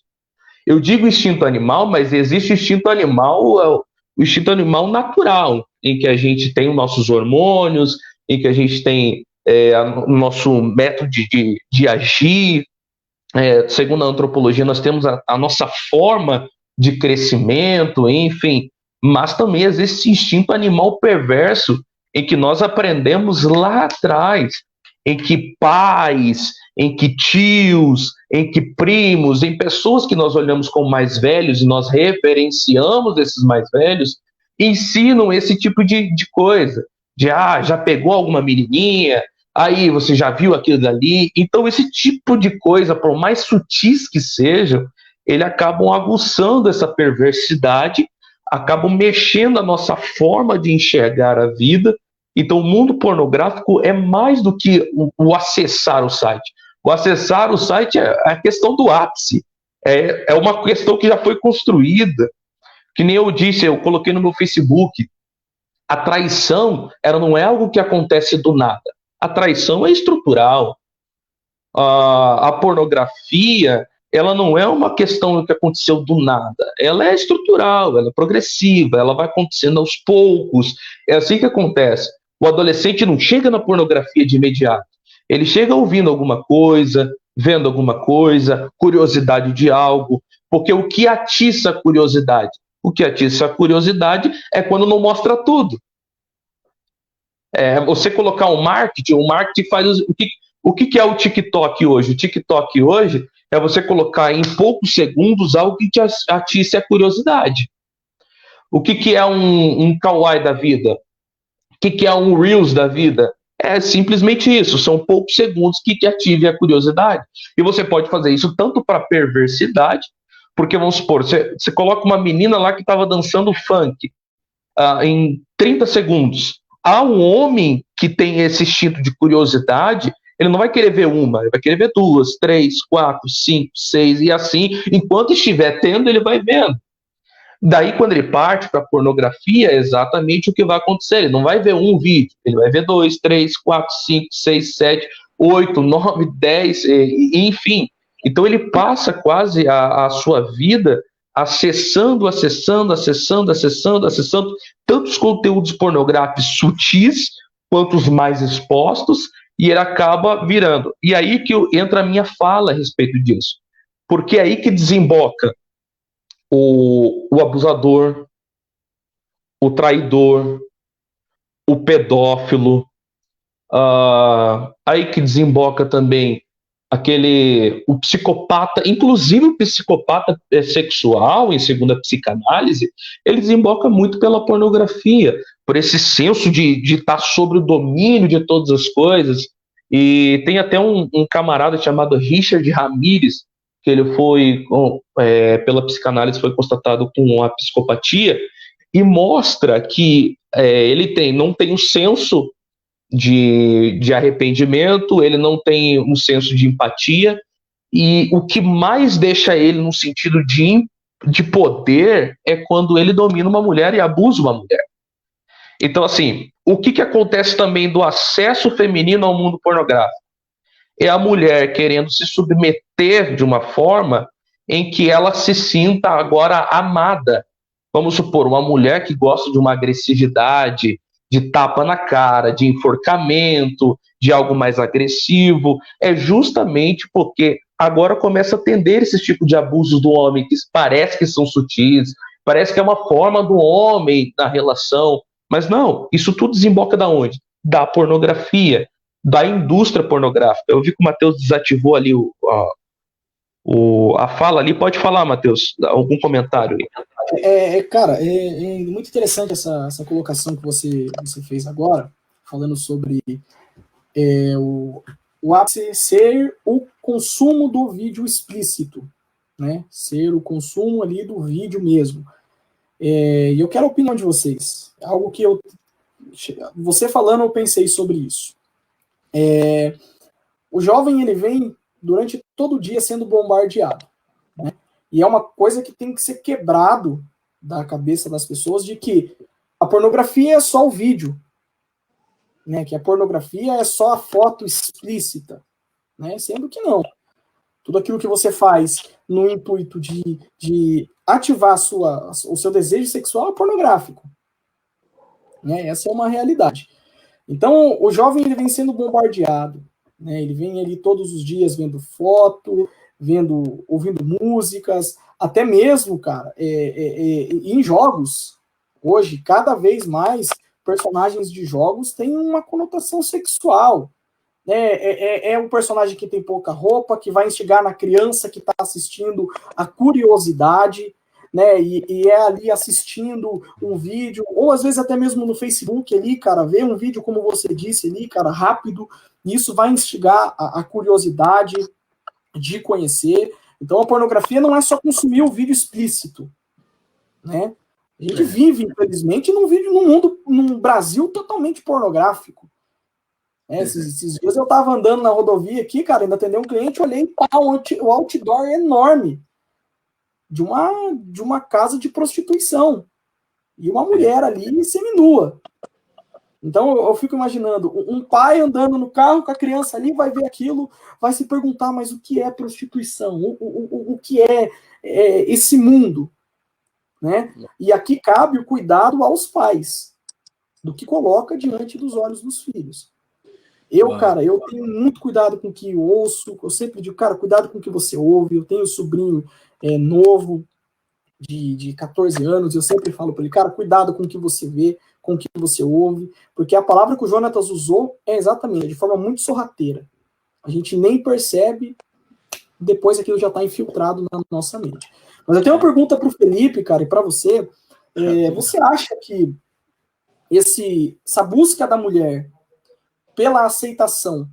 Eu digo instinto animal, mas existe instinto animal, o instinto animal natural, em que a gente tem os nossos hormônios, em que a gente tem o nosso método de agir. Segundo a antropologia, nós temos a nossa forma de crescimento, enfim, mas também existe esse instinto animal perverso em que nós aprendemos lá atrás, em que pais, em que tios, em que primos, em pessoas que nós olhamos como mais velhos e nós referenciamos esses mais velhos, ensinam esse tipo de coisa. Já pegou alguma menininha, aí você já viu aquilo dali. Então, esse tipo de coisa, por mais sutis que sejam, ele acabam aguçando essa perversidade, acabam mexendo a nossa forma de enxergar a vida. Então, o mundo pornográfico é mais do que o acessar o site. O acessar o site é a questão do ápice. É uma questão que já foi construída. Que nem eu disse, eu coloquei no meu Facebook, a traição, ela não é algo que acontece do nada. A traição é estrutural. A pornografia, ela não é uma questão que aconteceu do nada. Ela é estrutural, ela é progressiva, ela vai acontecendo aos poucos. É assim que acontece. O adolescente não chega na pornografia de imediato. Ele chega ouvindo alguma coisa, vendo alguma coisa, curiosidade de algo, porque o que atiça a curiosidade? O que atiça a curiosidade é quando não mostra tudo. Você colocar o marketing faz o que é o TikTok hoje? O TikTok hoje é você colocar em poucos segundos algo que te atice a curiosidade. O que é um Kawaii da vida? O que é um Reels da vida? É simplesmente isso, são poucos segundos que te ative a curiosidade. E você pode fazer isso tanto para perversidade, porque vamos supor, você coloca uma menina lá que estava dançando funk em 30 segundos. Há um homem que tem esse instinto de curiosidade, ele não vai querer ver uma, ele vai querer ver 2, 3, 4, 5, 6 e assim, enquanto estiver tendo, ele vai vendo. Daí, quando ele parte para a pornografia, é exatamente o que vai acontecer. Ele não vai ver um vídeo, ele vai ver 2, 3, 4, 5, 6, 7, 8, 9, 10, enfim. Então, ele passa quase a sua vida acessando tantos conteúdos pornográficos sutis quanto os mais expostos, e ele acaba virando. E aí que entra a minha fala a respeito disso. Porque é aí que desemboca o abusador, o traidor, o pedófilo, aí que desemboca também o psicopata, inclusive o psicopata sexual, em segundo a psicanálise, ele desemboca muito pela pornografia, por esse senso de estar sobre o domínio de todas as coisas. E tem até um camarada chamado Richard Ramirez, que ele foi, pela psicanálise, foi constatado com a psicopatia, e mostra que ele não tem um senso de arrependimento, ele não tem um senso de empatia, e o que mais deixa ele no sentido de poder é quando ele domina uma mulher e abusa uma mulher. Então, assim, o que acontece também do acesso feminino ao mundo pornográfico? É a mulher querendo se submeter de uma forma em que ela se sinta agora amada. Vamos supor, uma mulher que gosta de uma agressividade, de tapa na cara, de enforcamento, de algo mais agressivo, é justamente porque agora começa a atender esse tipo de abusos do homem, que parece que são sutis, parece que é uma forma do homem na relação, mas não, isso tudo desemboca da onde? Da pornografia, da indústria pornográfica. Eu vi que o Matheus desativou ali a fala ali. Pode falar, Matheus, algum comentário aí? Cara, é muito interessante essa colocação que você fez agora, falando sobre o ápice ser o consumo do vídeo explícito, né? Ser o consumo ali do vídeo mesmo. E eu quero a opinião de vocês. Algo que você falando, eu pensei sobre isso. O jovem, ele vem durante todo o dia sendo bombardeado, né? E é uma coisa que tem que ser quebrado da cabeça das pessoas, de que a pornografia é só o vídeo, né? Que a pornografia é só a foto explícita. né? Sendo que não. Tudo aquilo que você faz no intuito de ativar o seu desejo sexual é pornográfico, né? Essa é uma realidade. Então, o jovem ele vem sendo bombardeado, né? Ele vem ali todos os dias vendo foto, ouvindo músicas, até mesmo, cara, em jogos. Hoje, cada vez mais, personagens de jogos têm uma conotação sexual. É um personagem que tem pouca roupa, que vai instigar na criança que está assistindo a curiosidade, né? E é ali assistindo um vídeo, ou às vezes até mesmo no Facebook ali, cara, ver um vídeo, como você disse ali, cara, rápido, e isso vai instigar a curiosidade de conhecer. Então a pornografia não é só consumir o vídeo explícito, né? A gente vive, infelizmente, num Brasil totalmente pornográfico. Esses dias eu tava andando na rodovia aqui, cara, ainda atendeu um cliente, olhei, o outdoor enorme de uma casa de prostituição. E uma mulher ali seminua. Então eu fico imaginando, um pai andando no carro com a criança ali, vai ver aquilo, vai se perguntar, mas o que é prostituição? O que é esse mundo? Né? E aqui cabe o cuidado aos pais, do que coloca diante dos olhos dos filhos. Cara, eu tenho muito cuidado com o que eu ouço, eu sempre digo, cara, cuidado com o que você ouve, eu tenho um sobrinho novo, de 14 anos, eu sempre falo para ele, cara, cuidado com o que você vê, com o que você ouve, porque a palavra que o Jonatas usou é exatamente, de forma muito sorrateira. A gente nem percebe, depois aquilo já está infiltrado na nossa mente. Mas eu tenho uma pergunta para o Felipe, cara, e para você. Você acha que essa busca da mulher pela aceitação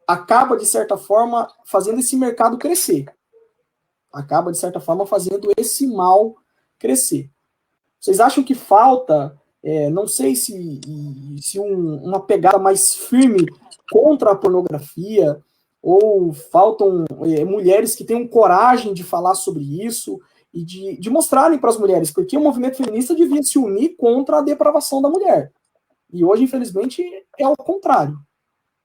acaba, de certa forma, fazendo esse mercado crescer? Acaba, de certa forma, fazendo esse mal crescer. Vocês acham que falta, não sei se uma pegada mais firme contra a pornografia, ou faltam mulheres que tenham coragem de falar sobre isso e de mostrarem para as mulheres, porque o movimento feminista devia se unir contra a depravação da mulher. E hoje, infelizmente, é o contrário.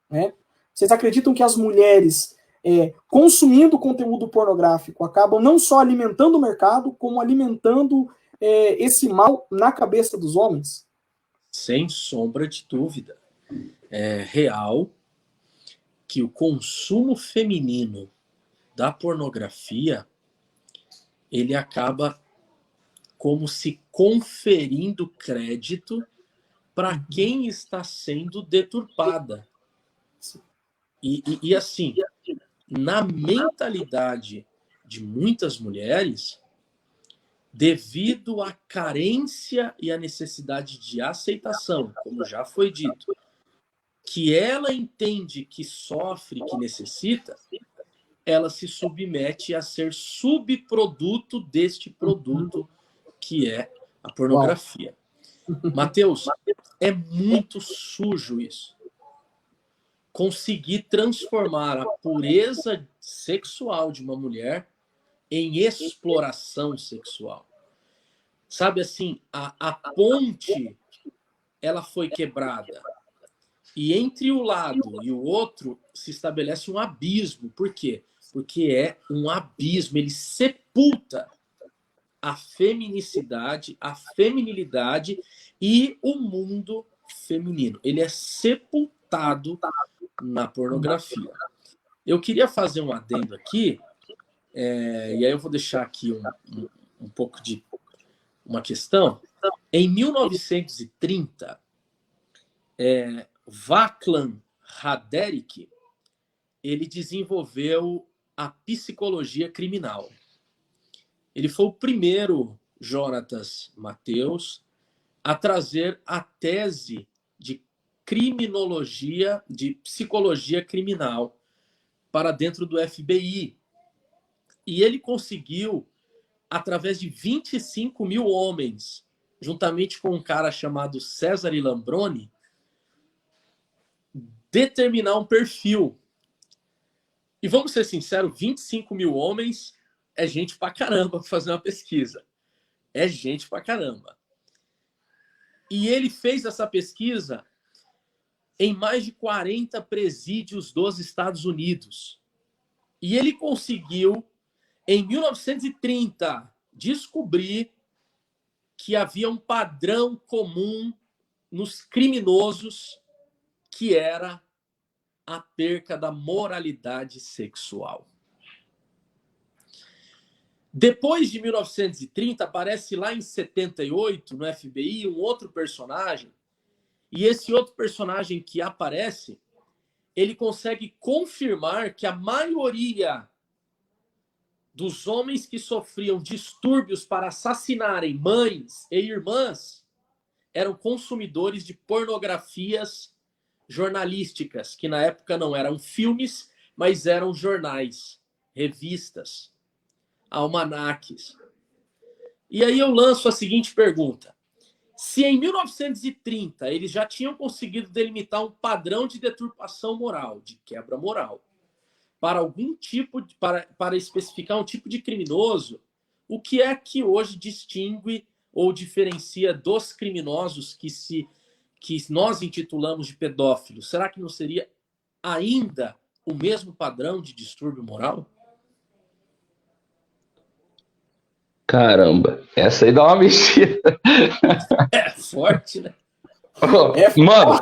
Né? Vocês acreditam que as mulheres, consumindo conteúdo pornográfico, acabam não só alimentando o mercado, como alimentando esse mal na cabeça dos homens? Sem sombra de dúvida. É real que o consumo feminino da pornografia, ele acaba como se conferindo crédito para quem está sendo deturpada. E assim, na mentalidade de muitas mulheres, devido à carência e à necessidade de aceitação, como já foi dito, que ela entende que sofre, que necessita, ela se submete a ser subproduto deste produto que é a pornografia. Mateus, é muito sujo isso. Conseguir transformar a pureza sexual de uma mulher em exploração sexual. Sabe assim, a ponte, ela foi quebrada. E entre o lado e o outro se estabelece um abismo. Por quê? Porque é um abismo. Ele sepulta a feminicidade, a feminilidade e o mundo feminino. Ele é sepultado na pornografia. Eu queria fazer um adendo aqui, e aí eu vou deixar aqui um pouco de uma questão. Em 1930, Vaclav Haderich, ele desenvolveu a psicologia criminal. Ele foi o primeiro, Jonatas Mateus, a trazer a tese de criminologia, de psicologia criminal para dentro do FBI. E ele conseguiu, através de 25 mil homens, juntamente com um cara chamado Cesare Lambroni, determinar um perfil. E vamos ser sinceros, 25 mil homens é gente pra caramba para fazer uma pesquisa. É gente pra caramba. E ele fez essa pesquisa em mais de 40 presídios dos Estados Unidos. E ele conseguiu, em 1930, descobrir que havia um padrão comum nos criminosos, que era a perca da moralidade sexual. Depois de 1930, aparece lá em 78, no FBI, um outro personagem, e esse outro personagem que aparece, ele consegue confirmar que a maioria dos homens que sofriam distúrbios para assassinarem mães e irmãs eram consumidores de pornografias jornalísticas, que na época não eram filmes, mas eram jornais, revistas, almanaques. E aí eu lanço a seguinte pergunta. Se em 1930 eles já tinham conseguido delimitar um padrão de deturpação moral, de quebra moral, para algum tipo de, para especificar um tipo de criminoso, o que é que hoje distingue ou diferencia dos criminosos que nós intitulamos de pedófilos? Será que não seria ainda o mesmo padrão de distúrbio moral? Caramba, essa aí dá uma mexida. É forte, né? Mano,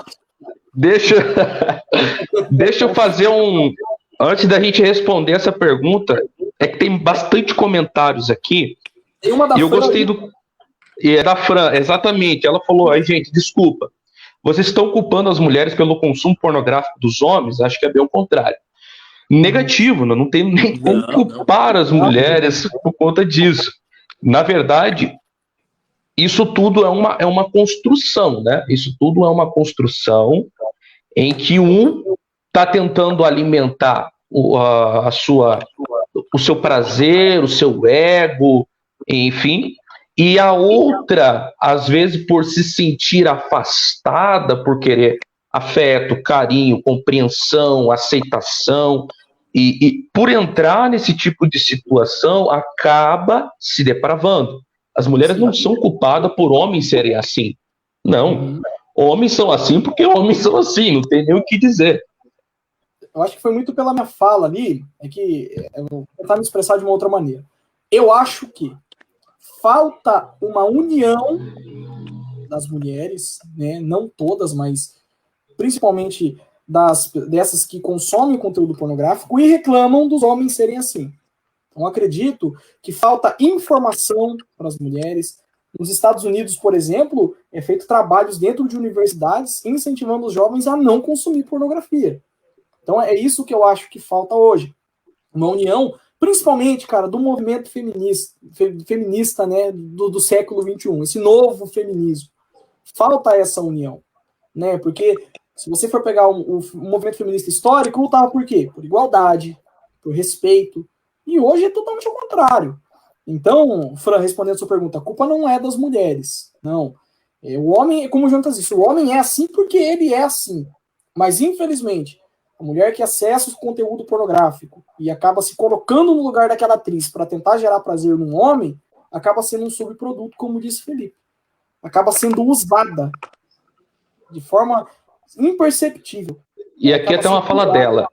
deixa eu fazer um... Antes da gente responder essa pergunta, é que tem bastante comentários aqui. Tem uma da e eu Fran gostei aí. do... E é da Fran, exatamente. Ela falou, aí, gente, desculpa. Vocês estão culpando as mulheres pelo consumo pornográfico dos homens? Acho que é bem o contrário. Negativo, não tem nem como culpar as mulheres por conta disso. Na verdade, isso tudo é uma construção, né? Isso tudo é uma construção em que um está tentando alimentar o seu prazer, o seu ego, enfim, e a outra, às vezes, por se sentir afastada, por querer afeto, carinho, compreensão, aceitação, e por entrar nesse tipo de situação, acaba se depravando. As mulheres não são culpadas por homens serem assim. Não. Homens são assim porque homens são assim, não tem nem o que dizer. Eu acho que foi muito pela minha fala ali, é que eu vou tentar me expressar de uma outra maneira. Eu acho que falta uma união das mulheres, né? Não todas, mas principalmente dessas que consomem conteúdo pornográfico e reclamam dos homens serem assim. Então, acredito que falta informação para as mulheres. Nos Estados Unidos, por exemplo, é feito trabalhos dentro de universidades incentivando os jovens a não consumir pornografia. Então, é isso que eu acho que falta hoje. Uma união, principalmente, cara, do movimento feminista, né, do século XXI, esse novo feminismo. Falta essa união, né? Porque se você for pegar o movimento feminista histórico, lutava por quê? Por igualdade, por respeito. E hoje é totalmente ao contrário. Então, Fran, respondendo a sua pergunta, a culpa não é das mulheres. Não. O homem, como o Jonas disse, o homem é assim porque ele é assim. Mas, infelizmente, a mulher que acessa o conteúdo pornográfico e acaba se colocando no lugar daquela atriz para tentar gerar prazer num homem, acaba sendo um subproduto, como disse Felipe. Acaba sendo usada de forma imperceptível. E aqui até uma fala dela.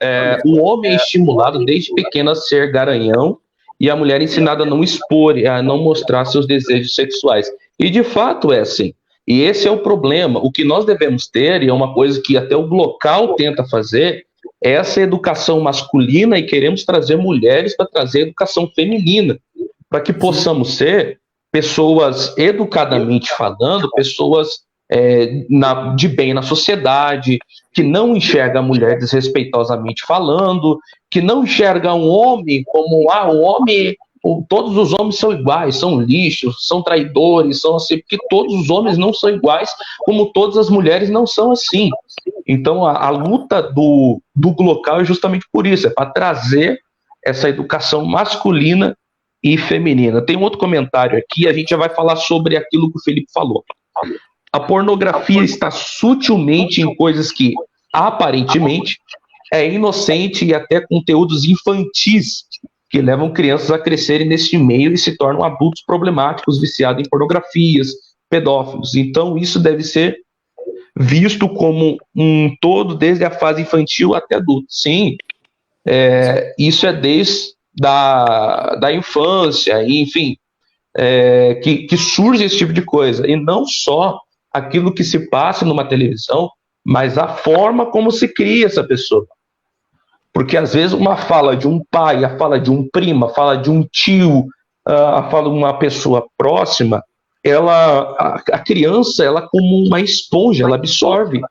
O homem é estimulado desde pequeno a ser garanhão e a mulher é ensinada a não expor, a não mostrar seus desejos sexuais. E de fato é assim. E esse é o problema. O que nós devemos ter, e é uma coisa que até o Glocal tenta fazer, é essa educação masculina, e queremos trazer mulheres para trazer educação feminina, para que possamos ser pessoas, educadamente falando, pessoas de bem na sociedade, que não enxerga a mulher desrespeitosamente falando, que não enxerga um homem como o homem, todos os homens são iguais, são lixos, são traidores, são assim, porque todos os homens não são iguais, como todas as mulheres não são assim. Então a luta do Glocal é justamente por isso, é para trazer essa educação masculina e feminina. Tem um outro comentário aqui, a gente já vai falar sobre aquilo que o Felipe falou. A pornografia está sutilmente em coisas que, aparentemente, é inocente e até conteúdos infantis que levam crianças a crescerem neste meio e se tornam adultos problemáticos, viciados em pornografias, pedófilos. Então, isso deve ser visto como um todo, desde a fase infantil até adulto. Sim, isso é desde da infância, enfim, que surge esse tipo de coisa. E não só aquilo que se passa numa televisão, mas a forma como se cria essa pessoa. Porque às vezes uma fala de um pai, a fala de um primo, a fala de um tio, a fala de uma pessoa próxima, a criança, ela como uma esponja, ela absorve.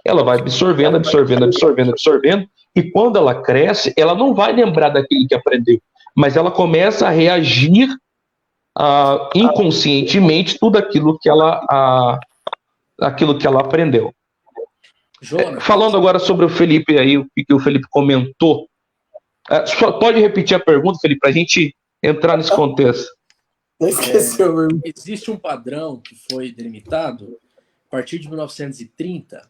Ela vai absorvendo, absorvendo, absorvendo, absorvendo, e quando ela cresce, ela não vai lembrar daquilo que aprendeu, mas ela começa a reagir inconscientemente tudo aquilo que ela aprendeu. Falando agora sobre o Felipe aí, o que o Felipe comentou. Pode repetir a pergunta, Felipe, para a gente entrar nesse contexto. Existe um padrão que foi delimitado a partir de 1930,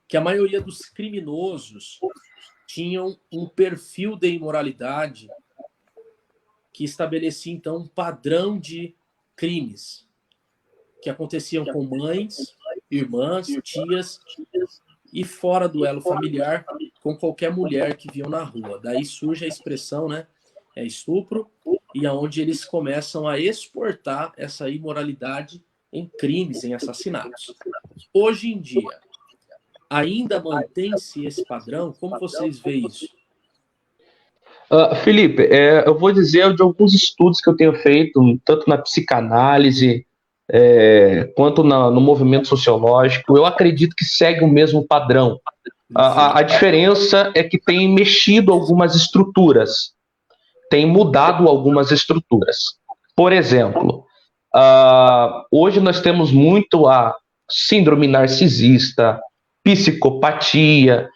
que a maioria dos criminosos tinham um perfil de imoralidade que estabelecia, então, um padrão de crimes que aconteciam com mães, irmãs, tias e fora do elo familiar com qualquer mulher que viam na rua. Daí surge a expressão, né? Estupro, e aonde eles começam a exportar essa imoralidade em crimes, em assassinatos. Hoje em dia, ainda mantém-se esse padrão? Como vocês veem isso? Felipe, eu vou dizer de alguns estudos que eu tenho feito, tanto na psicanálise quanto no movimento sociológico. Eu acredito que segue o mesmo padrão. A diferença é que tem mexido algumas estruturas, tem mudado algumas estruturas. Por exemplo, hoje nós temos muito a síndrome narcisista, psicopatia,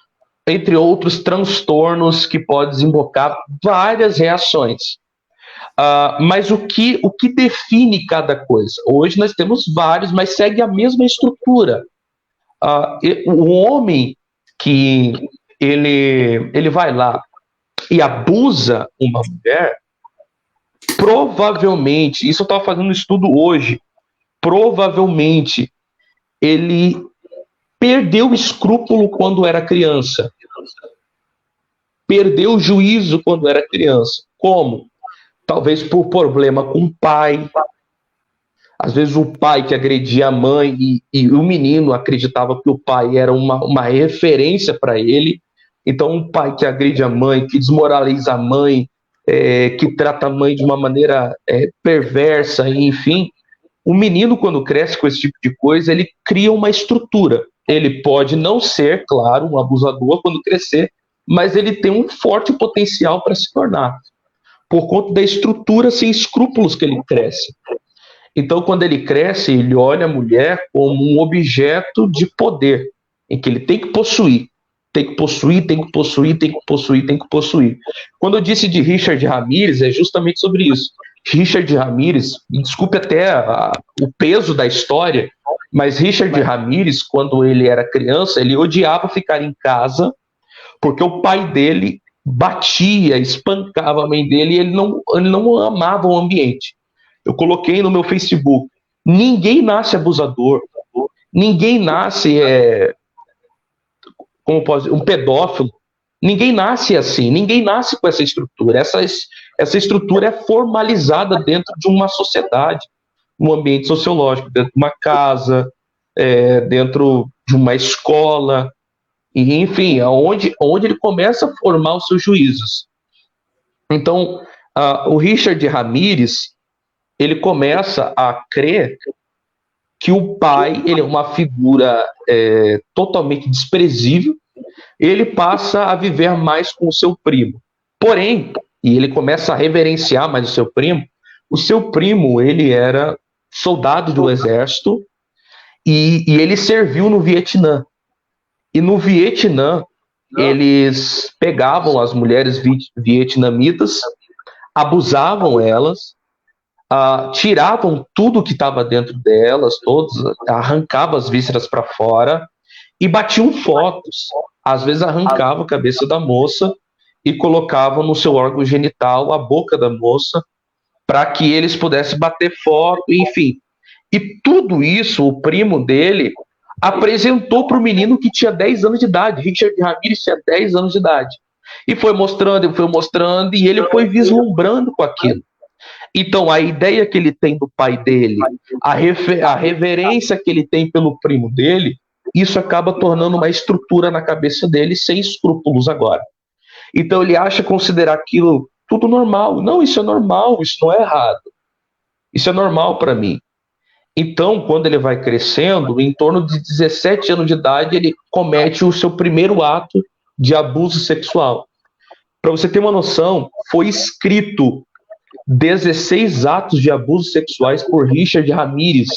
entre outros transtornos que podem desembocar várias reações. Mas o que define cada coisa? Hoje nós temos vários, mas segue a mesma estrutura. O homem que ele vai lá e abusa uma mulher, provavelmente, isso eu estava fazendo um estudo hoje, provavelmente ele perdeu o escrúpulo quando era criança. Perdeu o juízo quando era criança. Como? Talvez por problema com o pai. Às vezes o pai que agredia a mãe e o menino acreditava que o pai era uma referência para ele. Então um pai que agride a mãe, que desmoraliza a mãe, que trata a mãe de uma maneira perversa, enfim. O menino, quando cresce com esse tipo de coisa, ele cria uma estrutura. Ele pode não ser, claro, um abusador quando crescer, mas ele tem um forte potencial para se tornar, por conta da estrutura sem escrúpulos que ele cresce. Então, quando ele cresce, ele olha a mulher como um objeto de poder, em que ele tem que possuir. Tem que possuir, tem que possuir, tem que possuir, tem que possuir. Quando eu disse de Richard Ramirez, é justamente sobre isso. Richard Ramirez, desculpe até o peso da história, mas Richard Ramirez, quando ele era criança, ele odiava ficar em casa, porque o pai dele batia, espancava a mãe dele, e ele não amava o ambiente. Eu coloquei no meu Facebook, ninguém nasce abusador, ninguém nasce um pedófilo, ninguém nasce assim, ninguém nasce com essa estrutura. Essa estrutura é formalizada dentro de uma sociedade, um ambiente sociológico, dentro de uma casa, dentro de uma escola, e, enfim, onde ele começa a formar os seus juízos. Então, o Richard Ramirez, ele começa a crer que o pai ele é uma figura totalmente desprezível, ele passa a viver mais com o seu primo. Porém, e ele começa a reverenciar mais o seu primo ele era soldado do exército e ele serviu no Vietnã. E no Vietnã, eles pegavam as mulheres vietnamitas, abusavam elas, tiravam tudo que estava dentro delas, arrancavam as vísceras para fora e batiam fotos. Às vezes arrancavam a cabeça da moça e colocavam no seu órgão genital a boca da moça para que eles pudessem bater foto, enfim. E tudo isso, o primo dele apresentou para o menino que tinha 10 anos de idade. Richard Ramirez tinha 10 anos de idade. E foi mostrando, e ele foi vislumbrando com aquilo. Então, a ideia que ele tem do pai dele, a reverência que ele tem pelo primo dele, isso acaba tornando uma estrutura na cabeça dele sem escrúpulos agora. Então, ele acha considerar aquilo tudo normal. Não, isso é normal, isso não é errado. Isso é normal para mim. Então, quando ele vai crescendo, em torno de 17 anos de idade, ele comete o seu primeiro ato de abuso sexual. Para você ter uma noção, foi escrito 16 atos de abusos sexuais por Richard Ramirez.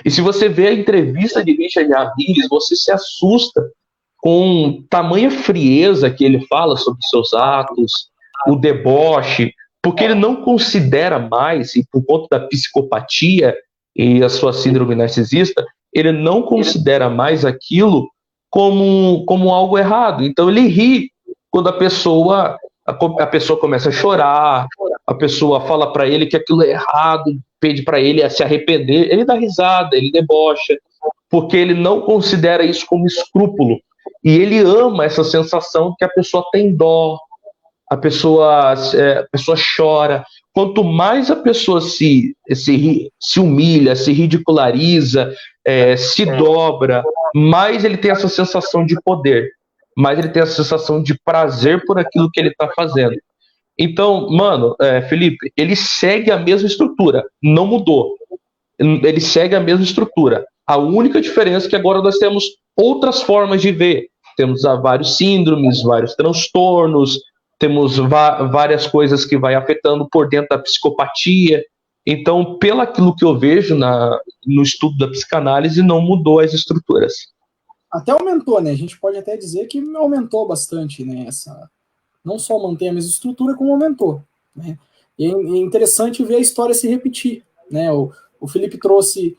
E se você vê a entrevista de Richard Ramirez, você se assusta com tamanha frieza que ele fala sobre seus atos, o deboche, porque ele não considera mais, e por conta da psicopatia e a sua síndrome narcisista, ele não considera mais aquilo como algo errado. Então ele ri quando a pessoa começa a chorar, a pessoa fala para ele que aquilo é errado, pede para ele a se arrepender, ele dá risada, ele debocha, porque ele não considera isso como escrúpulo. E ele ama essa sensação que a pessoa tem dó, a pessoa chora. Quanto mais a pessoa se humilha, se ridiculariza, se dobra, mais ele tem essa sensação de poder, mais ele tem essa sensação de prazer por aquilo que ele está fazendo. Então, mano, Felipe, ele segue a mesma estrutura, não mudou. Ele segue a mesma estrutura. A única diferença é que agora nós temos outras formas de ver. Temos vários síndromes, vários transtornos, temos várias coisas que vai afetando por dentro da psicopatia. Então, pelo aquilo que eu vejo no estudo da psicanálise, não mudou as estruturas. Até aumentou, né? A gente pode até dizer que aumentou bastante, né? Não só mantém a mesma estrutura, como aumentou, né? E é interessante ver a história se repetir, né? O Felipe trouxe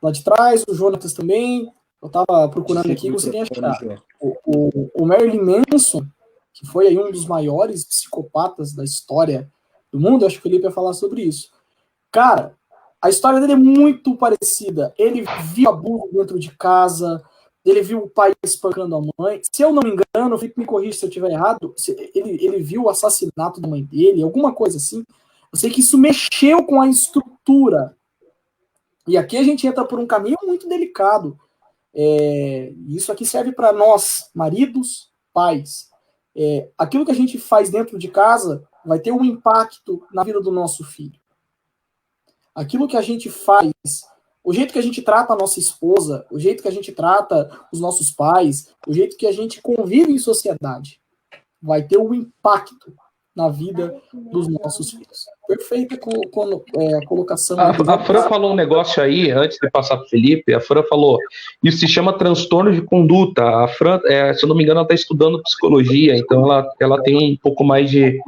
lá de trás, o Jonatas também. Eu estava procurando aqui e consegui achar. O Marilyn Manson, que foi aí um dos maiores psicopatas da história do mundo, acho que o Felipe ia falar sobre isso. Cara, a história dele é muito parecida. Ele viu abuso dentro de casa, ele viu o pai espancando a mãe. Se eu não me engano, o Felipe me corrige se eu estiver errado, ele viu o assassinato da mãe dele, alguma coisa assim. Eu sei que isso mexeu com a estrutura. E aqui a gente entra por um caminho muito delicado. Isso aqui serve para nós, maridos, pais. Aquilo que a gente faz dentro de casa vai ter um impacto na vida do nosso filho. Aquilo que a gente faz, o jeito que a gente trata a nossa esposa, o jeito que a gente trata os nossos pais, o jeito que a gente convive em sociedade, vai ter um impacto na vida dos nossos filhos. Perfeita colocação. A Fran falou um negócio aí, antes de passar para o Felipe, a Fran falou, isso se chama transtorno de conduta. A Fran, se eu não me engano, ela está estudando psicologia, então ela tem um pouco mais de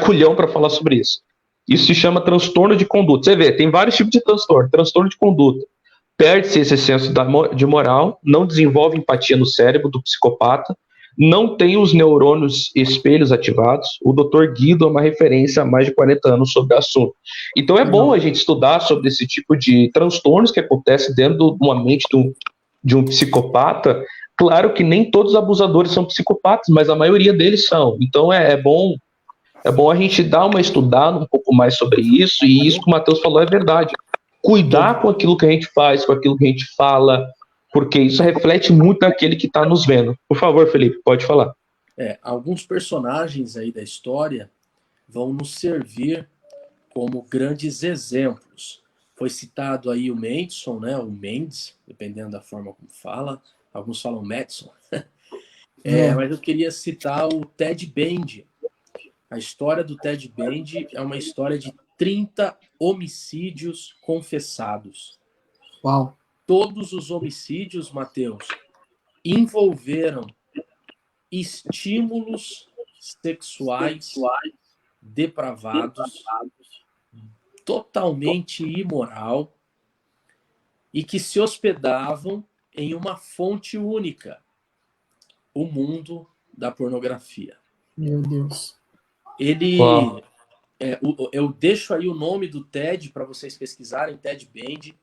culhão para falar sobre isso. Isso se chama transtorno de conduta. Você vê, tem vários tipos de transtorno. Transtorno de conduta. Perde-se esse senso de moral, não desenvolve empatia no cérebro do psicopata, não tem os neurônios espelhos ativados. O Dr. Guido é uma referência há mais de 40 anos sobre o assunto. Então é bom a gente estudar sobre esse tipo de transtornos que acontece dentro de uma mente de um psicopata. Claro que nem todos os abusadores são psicopatas, mas a maioria deles são. Então é bom a gente dar uma estudada um pouco mais sobre isso, e isso que o Matheus falou é verdade. Cuidar com aquilo que a gente faz, com aquilo que a gente fala, porque isso reflete muito naquele que está nos vendo. Por favor, Felipe, pode falar. Alguns personagens aí da história vão nos servir como grandes exemplos. Foi citado aí o Manson, né? O Mendes, dependendo da forma como fala. Alguns falam Madison. Mas eu queria citar o Ted Bundy. A história do Ted Bundy é uma história de 30 homicídios confessados. Uau! Todos os homicídios, Matheus, envolveram estímulos sexuais depravados, totalmente imoral, e que se hospedavam em uma fonte única, o mundo da pornografia. Meu Deus. Eu deixo aí o nome do TED para vocês pesquisarem, Ted Bundy.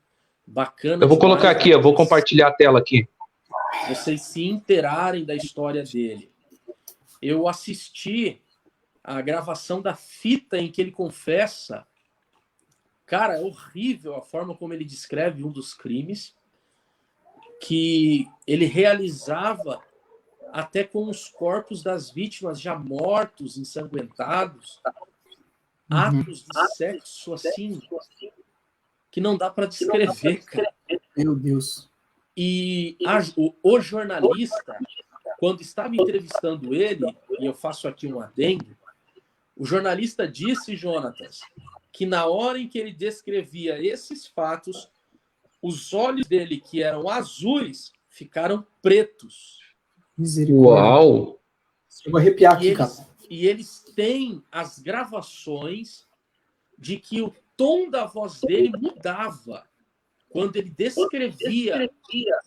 bacana. Eu vou colocar demais aqui, eu vou compartilhar a tela aqui. vocês se inteirarem da história dele. Eu assisti a gravação da fita em que ele confessa. Cara, é horrível a forma como ele descreve um dos crimes que ele realizava até com os corpos das vítimas já mortos, ensanguentados, atos de sexo assim que não dá para descrever, cara. Meu Deus. E o jornalista, quando estava entrevistando ele, e eu faço aqui um adendo, o jornalista disse, Jonatas, que na hora em que ele descrevia esses fatos, os olhos dele, que eram azuis, ficaram pretos. Misericórdia. Uau! Eu vou arrepiar aqui, cara. E eles têm as gravações de que o tom da voz dele mudava quando ele descrevia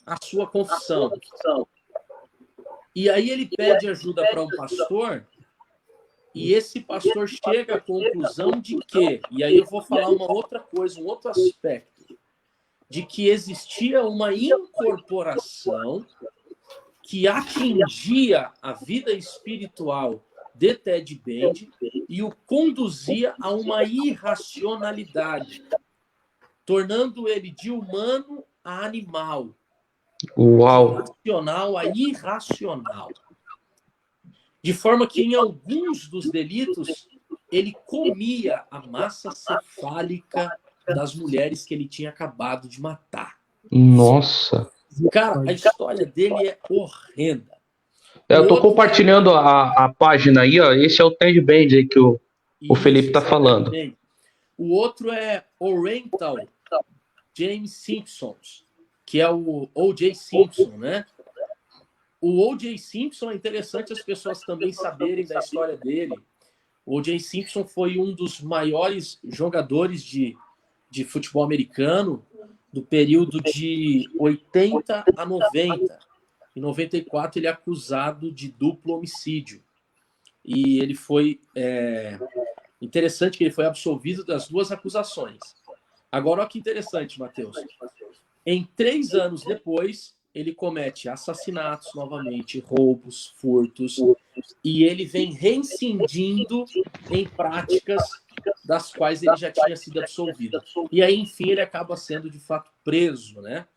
a sua confissão. E aí ele pede ajuda para um pastor, e esse pastor chega à conclusão de que, e aí eu vou falar uma outra coisa, um outro aspecto, de que existia uma incorporação que atingia a vida espiritual de Ted Bundy e o conduzia a uma irracionalidade, tornando ele de humano a animal, Uau! de racional a irracional. De forma que em alguns dos delitos ele comia a massa cefálica das mulheres que ele tinha acabado de matar. Nossa! Cara, a história dele é horrenda. Eu tô compartilhando a página aí, ó. Esse é o Ted Bundy aí que o Felipe tá falando. O outro é Oriental James Simpson, que é o O.J. Simpson, né? O O.J. Simpson é interessante as pessoas também saberem da história dele. O O.J. Simpson foi um dos maiores jogadores de futebol americano do período de 80 a 90. Em 94, ele é acusado de duplo homicídio. E ele foi... interessante que ele foi absolvido das duas acusações. Agora, olha que interessante, Matheus. Em 3 anos depois, ele comete assassinatos novamente, roubos, furtos, e ele vem reincidindo em práticas das quais ele já tinha sido absolvido. E aí, enfim, ele acaba sendo, de fato, preso, né?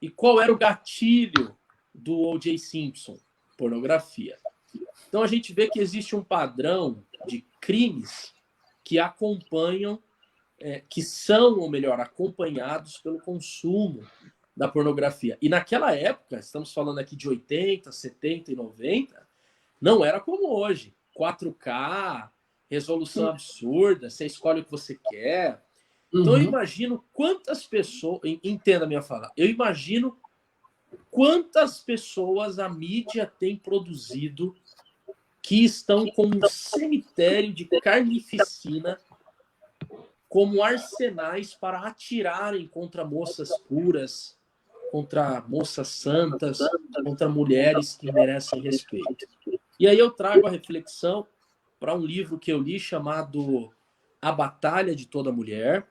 E qual era o gatilho do O.J. Simpson? Pornografia. Então, a gente vê que existe um padrão de crimes que acompanham, que são, ou melhor, acompanhados pelo consumo da pornografia. E naquela época, estamos falando aqui de 80, 70 e 90, não era como hoje. 4K, resolução absurda, você escolhe o que você quer. Então eu imagino quantas pessoas... Entenda a minha fala. Eu imagino quantas pessoas a mídia tem produzido que estão com um cemitério de carnificina como arsenais para atirarem contra moças puras, contra moças santas, contra mulheres que merecem respeito. E aí eu trago a reflexão para um livro que eu li chamado A Batalha de Toda Mulher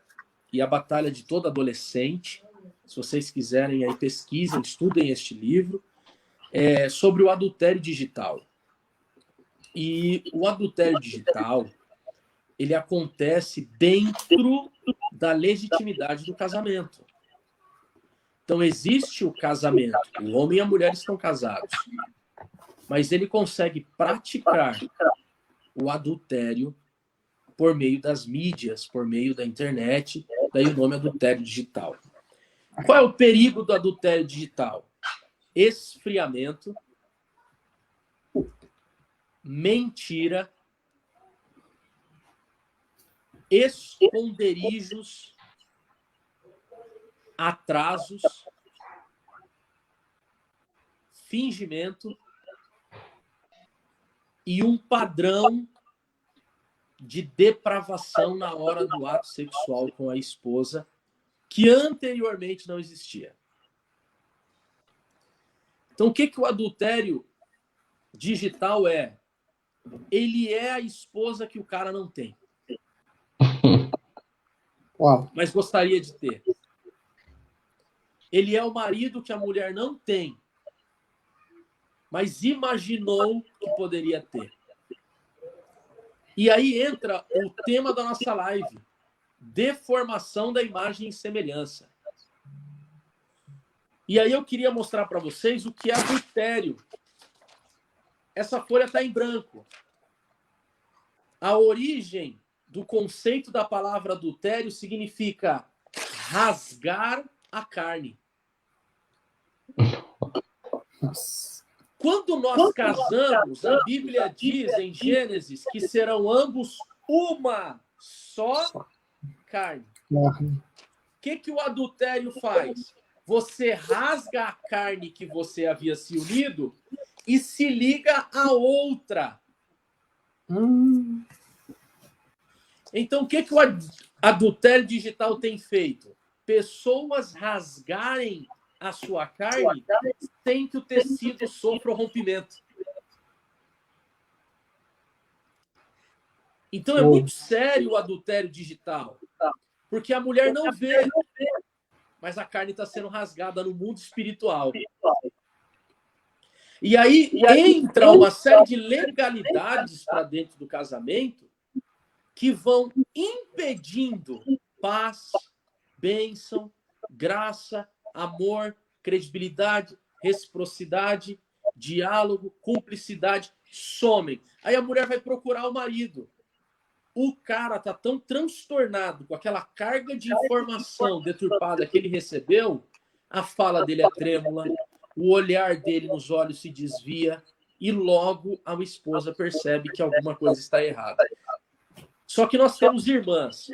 e A Batalha de Toda Adolescente. Se vocês quiserem, aí pesquisem, estudem este livro, sobre o adultério digital. E o adultério digital, ele acontece dentro da legitimidade do casamento. Então, existe o casamento, o homem e a mulher estão casados, mas ele consegue praticar o adultério por meio das mídias, por meio da internet, daí o nome é adultério digital. Qual é o perigo do adultério digital? Esfriamento, mentira, esconderijos, atrasos, fingimento e um padrão de depravação na hora do ato sexual com a esposa que anteriormente não existia. Então, o que o adultério digital é? Ele é a esposa que o cara não tem. Uau. Mas gostaria de ter. Ele é o marido que a mulher não tem, mas imaginou que poderia ter. E aí entra o tema da nossa live, deformação da imagem e semelhança. E aí eu queria mostrar para vocês o que é adultério. Essa folha está em branco. A origem do conceito da palavra adultério significa rasgar a carne. Quando nós casamos, a Bíblia diz em Gênesis que serão ambos uma só carne. O que o adultério faz? Você rasga a carne que você havia se unido e se liga a outra. Então, o que o adultério digital tem feito? Pessoas rasgarem a sua carne sem que o tecido sofra o rompimento. Então, é muito sério o adultério digital. Porque a mulher não vê, mas a carne está sendo rasgada no mundo espiritual. E aí entra uma série de legalidades para dentro do casamento que vão impedindo paz, bênção, graça, amor, credibilidade, reciprocidade, diálogo, cumplicidade, somem. Aí a mulher vai procurar o marido. O cara tá tão transtornado com aquela carga de informação deturpada que ele recebeu, a fala dele é trêmula, o olhar dele nos olhos se desvia e logo a esposa percebe que alguma coisa está errada. Só que nós temos irmãs,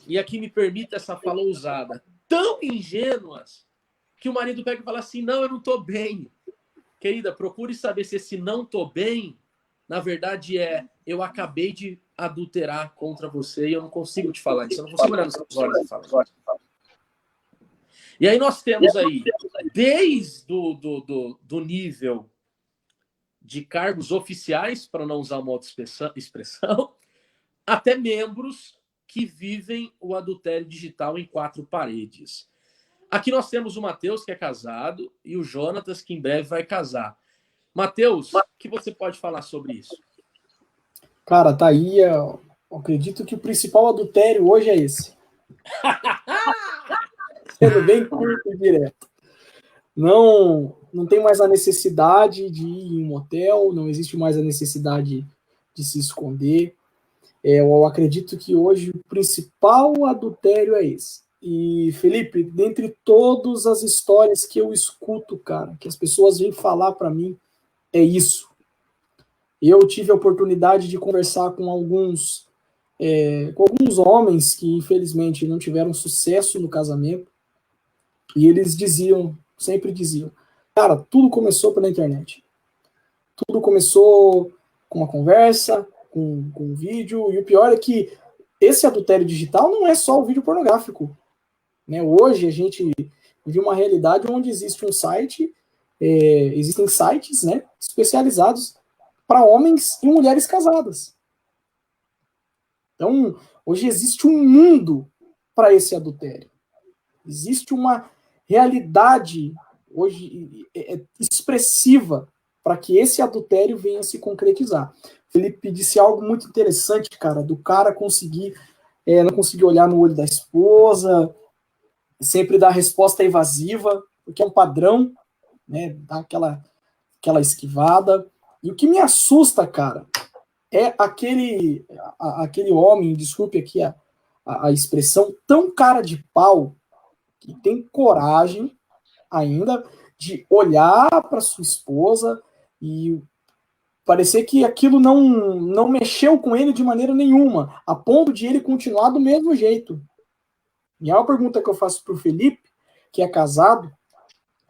e aqui me permita essa fala ousada, tão ingênuas, que o marido pega e fala assim, não, eu não estou bem. Querida, procure saber se esse não estou bem, na verdade eu acabei de adulterar contra você e eu não consigo te falar isso, eu não consigo olhar nos seus olhos e falar. E aí nós temos aí, desde do nível de cargos oficiais, para não usar uma outra expressão, até membros que vivem o adultério digital em 4 paredes. Aqui nós temos o Matheus, que é casado, e o Jonatas, que em breve vai casar. Matheus, o que você pode falar sobre isso? Cara, tá aí, eu acredito que o principal adultério hoje é esse. Sendo bem curto e direto. Não tem mais a necessidade de ir em um motel, não existe mais a necessidade de se esconder. Eu acredito que hoje o principal adultério é esse. E, Felipe, dentre todas as histórias que eu escuto, cara, que as pessoas vêm falar para mim, é isso. Eu tive a oportunidade de conversar com alguns homens que, infelizmente, não tiveram sucesso no casamento. E eles sempre diziam, cara, tudo começou pela internet. Tudo começou com uma conversa, com um vídeo, e o pior é que esse adultério digital não é só o vídeo pornográfico. Né? Hoje a gente vive uma realidade onde existe um site, existem sites, né, especializados para homens e mulheres casadas. Então, hoje existe um mundo para esse adultério. Existe uma realidade hoje expressiva para que esse adultério venha se concretizar. Felipe disse algo muito interessante, cara, do cara não conseguir olhar no olho da esposa, sempre dar resposta evasiva, porque é um padrão, né, dar aquela esquivada. E o que me assusta, cara, é aquele homem, desculpe aqui a expressão, tão cara de pau, que tem coragem ainda de olhar para sua esposa e parecer que aquilo não mexeu com ele de maneira nenhuma, a ponto de ele continuar do mesmo jeito. E é uma pergunta que eu faço para o Felipe, que é casado,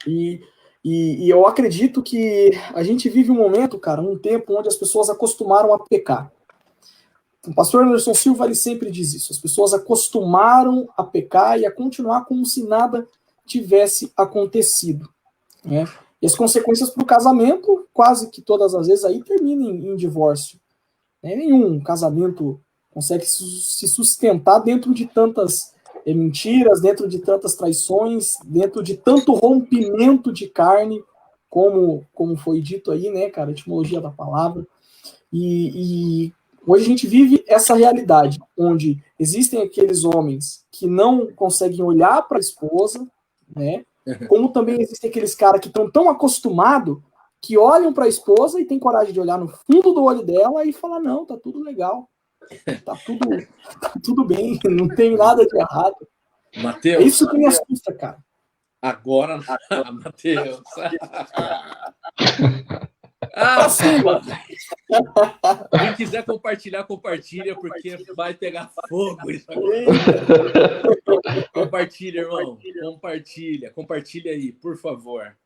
e eu acredito que a gente vive um momento, cara, um tempo onde as pessoas acostumaram a pecar. O pastor Anderson Silva, ele sempre diz isso, as pessoas acostumaram a pecar e a continuar como se nada tivesse acontecido, né? E as consequências para o casamento, quase que todas as vezes, aí terminam em divórcio. Nenhum casamento consegue se sustentar dentro de tantas mentiras, dentro de tantas traições, dentro de tanto rompimento de carne, como foi dito aí, né, cara, a etimologia da palavra. E hoje a gente vive essa realidade, onde existem aqueles homens que não conseguem olhar para a esposa, né, como também existem aqueles caras que estão tão acostumados que olham para a esposa e tem coragem de olhar no fundo do olho dela e falar, não, tá tudo legal, tá tudo bem, não tem nada de errado. Mateus, É isso que me assusta, cara. Agora, Mateus. Quem quiser compartilhar, compartilha, porque vai pegar fogo isso aqui. Compartilha, irmão. Compartilha aí, por favor.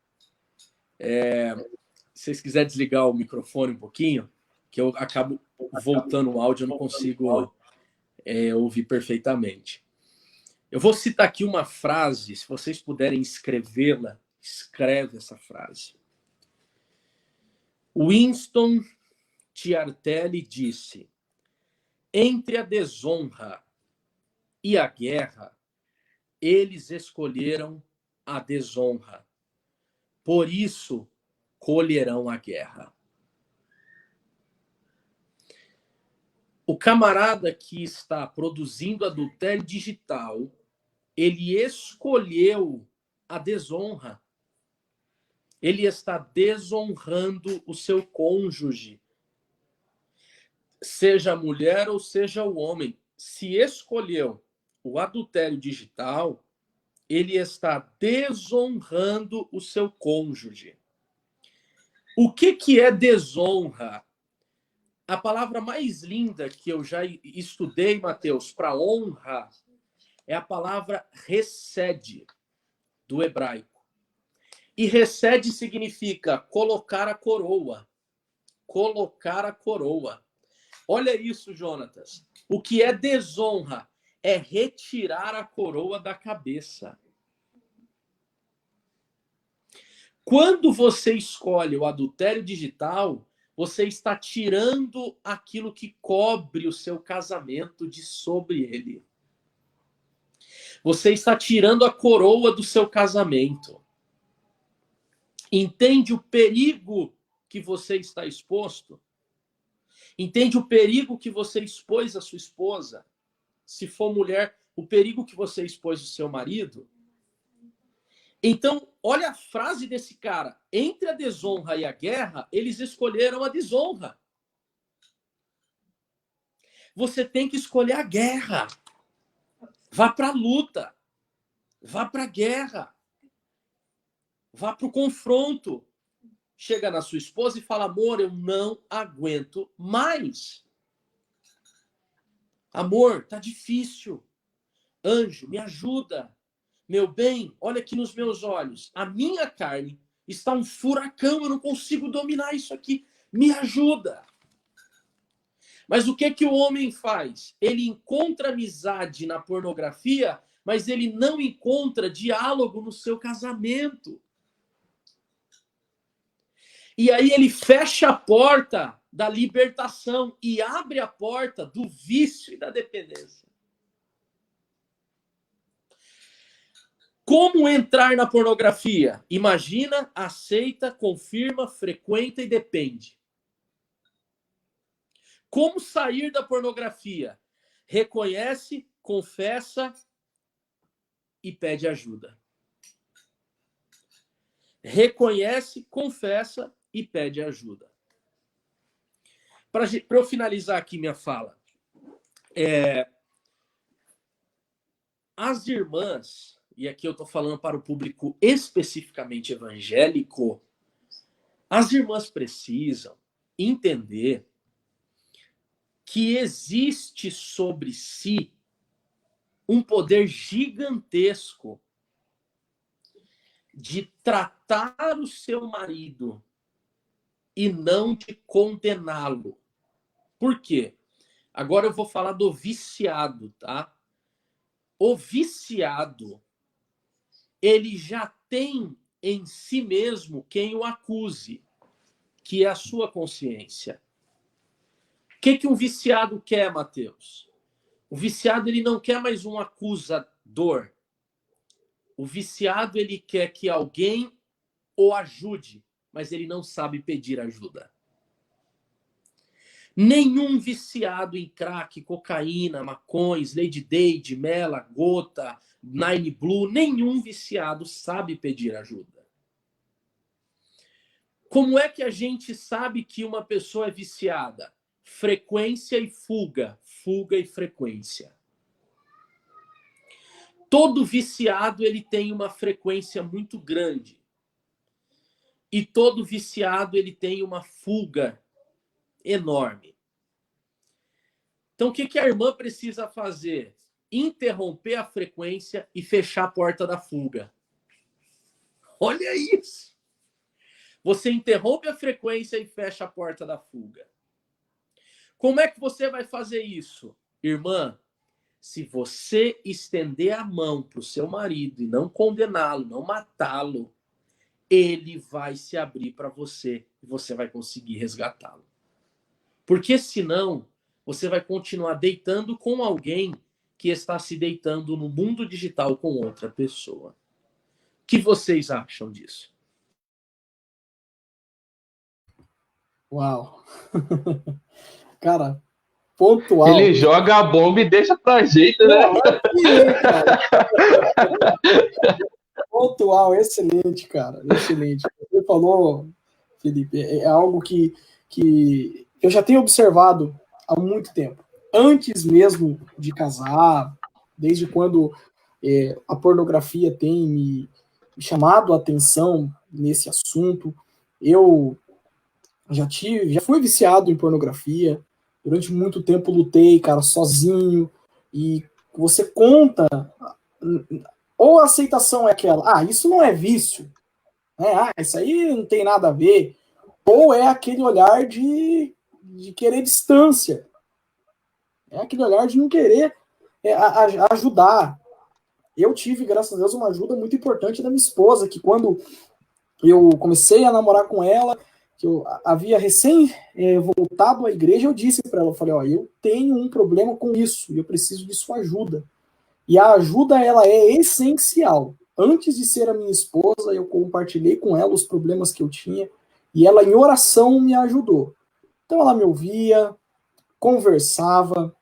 Se vocês quiserem desligar o microfone um pouquinho, que eu acabo voltando o áudio, eu não consigo ouvir perfeitamente. Eu vou citar aqui uma frase, se vocês puderem escrevê-la, escreve essa frase. Winston Ciartelli disse: entre a desonra e a guerra, eles escolheram a desonra. Por isso, colherão a guerra. O camarada que está produzindo adultério digital, ele escolheu a desonra. Ele está desonrando o seu cônjuge. Seja a mulher ou seja o homem. Se escolheu o adultério digital, ele está desonrando o seu cônjuge. O que é desonra? A palavra mais linda que eu já estudei, Mateus, para honra, é a palavra hesed, do hebraico. E hesed significa colocar a coroa. Colocar a coroa. Olha isso, Jonatas. O que é desonra? É retirar a coroa da cabeça. Quando você escolhe o adultério digital, você está tirando aquilo que cobre o seu casamento de sobre ele. Você está tirando a coroa do seu casamento. Entende o perigo que você está exposto? Entende o perigo que você expôs à sua esposa? Se for mulher, o perigo que você expôs ao seu marido? Então, olha a frase desse cara. Entre a desonra e a guerra, eles escolheram a desonra. Você tem que escolher a guerra. Vá para a luta. Vá para a guerra. Vá para o confronto. Chega na sua esposa e fala, amor, eu não aguento mais. Amor, tá difícil. Anjo, me ajuda. Meu bem, olha aqui nos meus olhos. A minha carne está um furacão, eu não consigo dominar isso aqui. Me ajuda. Mas o que o homem faz? Ele encontra amizade na pornografia, mas ele não encontra diálogo no seu casamento. E aí ele fecha a porta da libertação e abre a porta do vício e da dependência. Como entrar na pornografia? Imagina, aceita, confirma, frequenta e depende. Como sair da pornografia? Reconhece, confessa e pede ajuda. Reconhece, confessa e pede ajuda. Para eu finalizar aqui minha fala, as irmãs, e aqui eu estou falando para o público especificamente evangélico, as irmãs precisam entender que existe sobre si um poder gigantesco de tratar o seu marido e não de condená-lo. Por quê? Agora eu vou falar do viciado, tá? O viciado, ele já tem em si mesmo quem o acuse, que é a sua consciência. O que um viciado quer, Mateus? O viciado, ele não quer mais um dor. O viciado, ele quer que alguém o ajude, mas ele não sabe pedir ajuda. Nenhum viciado em crack, cocaína, maconhas, Lady Dade, Mela, Gota, Nine Blue, nenhum viciado sabe pedir ajuda. Como é que a gente sabe que uma pessoa é viciada? Frequência e fuga. Fuga e frequência. Todo viciado, ele tem uma frequência muito grande. E todo viciado, ele tem uma fuga enorme. Então, o que a irmã precisa fazer? Interromper a frequência e fechar a porta da fuga. Olha isso! Você interrompe a frequência e fecha a porta da fuga. Como é que você vai fazer isso? Irmã, se você estender a mão para o seu marido e não condená-lo, não matá-lo, ele vai se abrir para você e você vai conseguir resgatá-lo. Porque senão, você vai continuar deitando com alguém que está se deitando no mundo digital com outra pessoa. O que vocês acham disso? Uau! Cara, pontual. Ele joga a bomba e deixa pra gente, né? Pontual, excelente, cara. Excelente. Você falou, Felipe, é algo que eu já tenho observado há muito tempo. Antes mesmo de casar, desde quando a pornografia tem me chamado a atenção nesse assunto, eu já fui viciado em pornografia. Durante muito tempo lutei, cara, sozinho. E você conta, ou a aceitação é aquela, isso não é vício, né? Isso aí não tem nada a ver. Ou é aquele olhar de querer distância. É aquele olhar de não querer ajudar. Eu tive, graças a Deus, uma ajuda muito importante da minha esposa, que quando eu comecei a namorar com ela, que eu havia recém voltado à igreja, eu disse para ela, eu falei, eu tenho um problema com isso, e eu preciso de sua ajuda. E a ajuda, ela é essencial. Antes de ser a minha esposa, eu compartilhei com ela os problemas que eu tinha, e ela, em oração, me ajudou. Então, ela me ouvia, conversava.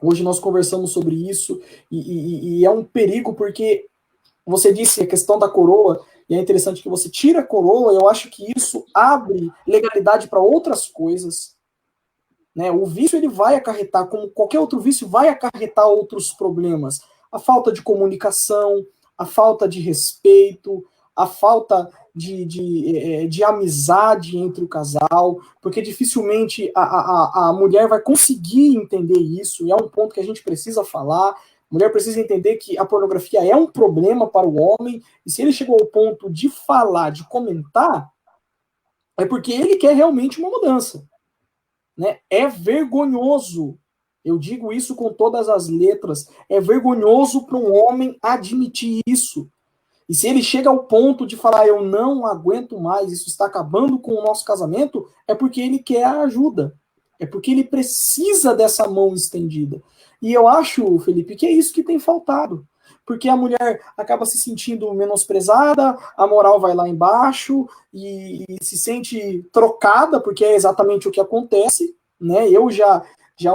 Hoje nós conversamos sobre isso, e é um perigo, porque você disse a questão da coroa, e é interessante que você tira a coroa, eu acho que isso abre legalidade para outras coisas. Né? O vício, ele vai acarretar, como qualquer outro vício, vai acarretar outros problemas. A falta de comunicação, a falta de respeito, a falta de amizade entre o casal, porque dificilmente a mulher vai conseguir entender isso, e é um ponto que a gente precisa falar. A mulher precisa entender que a pornografia é um problema para o homem, e se ele chegou ao ponto de falar, de comentar, é porque ele quer realmente uma mudança. Né? É vergonhoso, eu digo isso com todas as letras, é vergonhoso para um homem admitir isso. E se ele chega ao ponto de falar, eu não aguento mais, isso está acabando com o nosso casamento, é porque ele quer a ajuda. É porque ele precisa dessa mão estendida. E eu acho, Felipe, que é isso que tem faltado. Porque a mulher acaba se sentindo menosprezada, a moral vai lá embaixo e se sente trocada, porque é exatamente o que acontece. Né? Eu já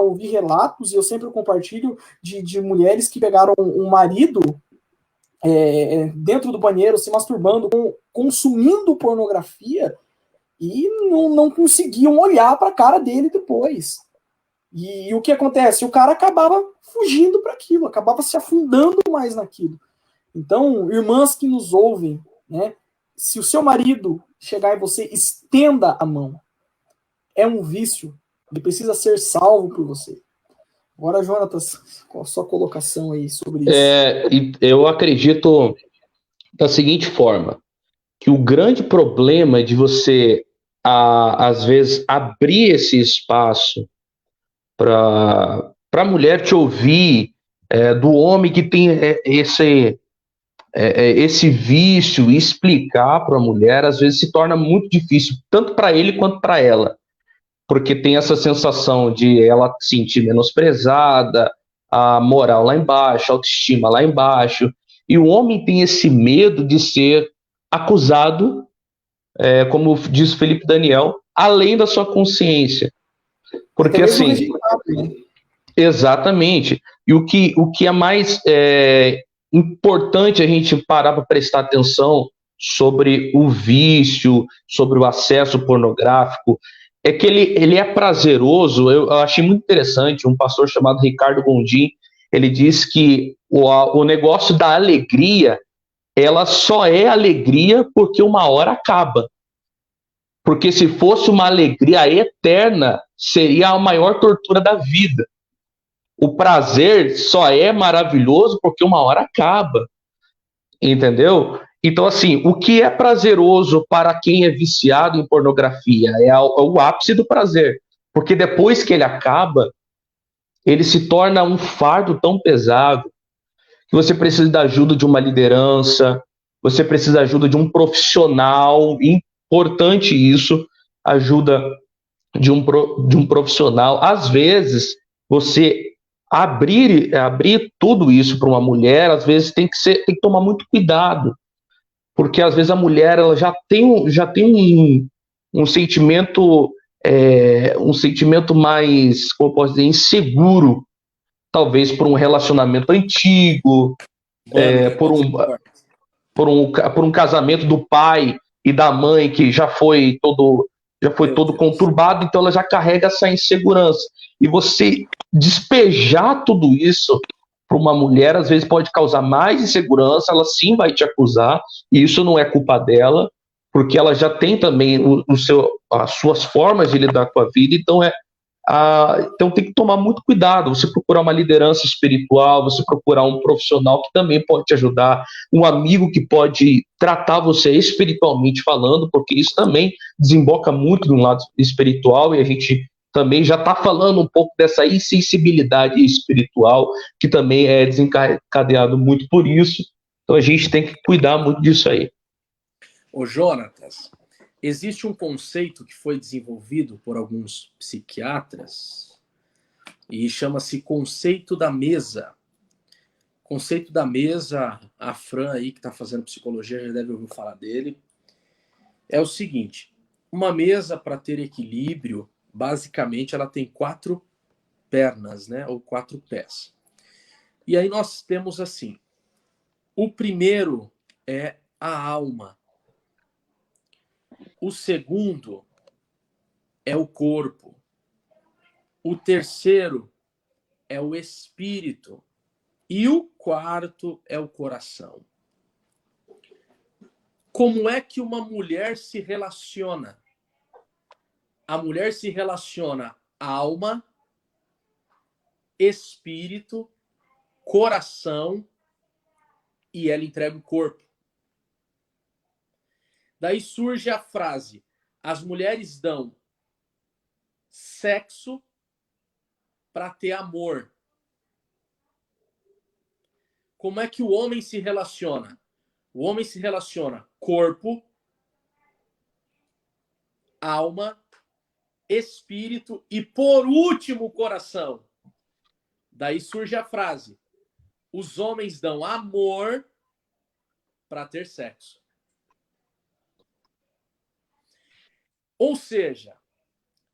ouvi relatos, e eu sempre compartilho, de mulheres que pegaram um marido dentro do banheiro, se masturbando, consumindo pornografia, e não conseguiam olhar para a cara dele depois. E o que acontece? O cara acabava fugindo para aquilo, acabava se afundando mais naquilo. Então, irmãs que nos ouvem, né, se o seu marido chegar em você, estenda a mão. É um vício, ele precisa ser salvo por você. Agora, Jonatas, qual a sua colocação aí sobre isso? Eu acredito da seguinte forma, que o grande problema de você, às vezes, abrir esse espaço para a mulher te ouvir, do homem que tem esse vício, explicar para a mulher, às vezes se torna muito difícil, tanto para ele quanto para ela. Porque tem essa sensação de ela se sentir menosprezada, a moral lá embaixo, a autoestima lá embaixo. E o homem tem esse medo de ser acusado, como diz Felipe Daniel, além da sua consciência. Porque Até mesmo assim, rejeitado, né? exatamente. E o que é mais importante a gente parar para prestar atenção sobre o vício, sobre o acesso pornográfico, é que ele é prazeroso. Eu achei muito interessante, um pastor chamado Ricardo Gondim, ele diz que o negócio da alegria, ela só é alegria porque uma hora acaba. Porque se fosse uma alegria eterna, seria a maior tortura da vida. O prazer só é maravilhoso porque uma hora acaba, entendeu? Então, assim, o que é prazeroso para quem é viciado em pornografia é o ápice do prazer, porque depois que ele acaba, ele se torna um fardo tão pesado que você precisa da ajuda de uma liderança, você precisa da ajuda de um profissional, importante isso, ajuda de um profissional. Às vezes, você abrir tudo isso para uma mulher, às vezes tem que tomar muito cuidado, porque às vezes a mulher ela já tem um sentimento um sentimento mais, como eu posso dizer, inseguro, talvez por um relacionamento antigo, Mano, por concordo. por um casamento do pai e da mãe que já foi Meu todo Deus. conturbado, então ela já carrega essa insegurança. E você despejar tudo isso para uma mulher, às vezes pode causar mais insegurança, ela sim vai te acusar, e isso não é culpa dela, porque ela já tem também as suas formas de lidar com a vida, então tem que tomar muito cuidado, você procurar uma liderança espiritual, você procurar um profissional que também pode te ajudar, um amigo que pode tratar você espiritualmente falando, porque isso também desemboca muito de um lado espiritual e a gente também já está falando um pouco dessa insensibilidade espiritual, que também é desencadeado muito por isso. Então a gente tem que cuidar muito disso aí. Ô, Jonatas, existe um conceito que foi desenvolvido por alguns psiquiatras e chama-se conceito da mesa. Conceito da mesa, a Fran aí que está fazendo psicologia já deve ouvir falar dele. É o seguinte, uma mesa para ter equilíbrio, basicamente ela tem 4 pernas, né? Ou 4 pés. E aí nós temos assim, o primeiro é a alma. O segundo é o corpo. O terceiro é o espírito. E o quarto é o coração. Como é que uma mulher se relaciona? A mulher se relaciona alma, espírito, coração e ela entrega o corpo. Daí surge a frase: as mulheres dão sexo para ter amor. Como é que o homem se relaciona? O homem se relaciona corpo, alma, espírito e, por último, coração. Daí surge a frase: os homens dão amor para ter sexo. Ou seja,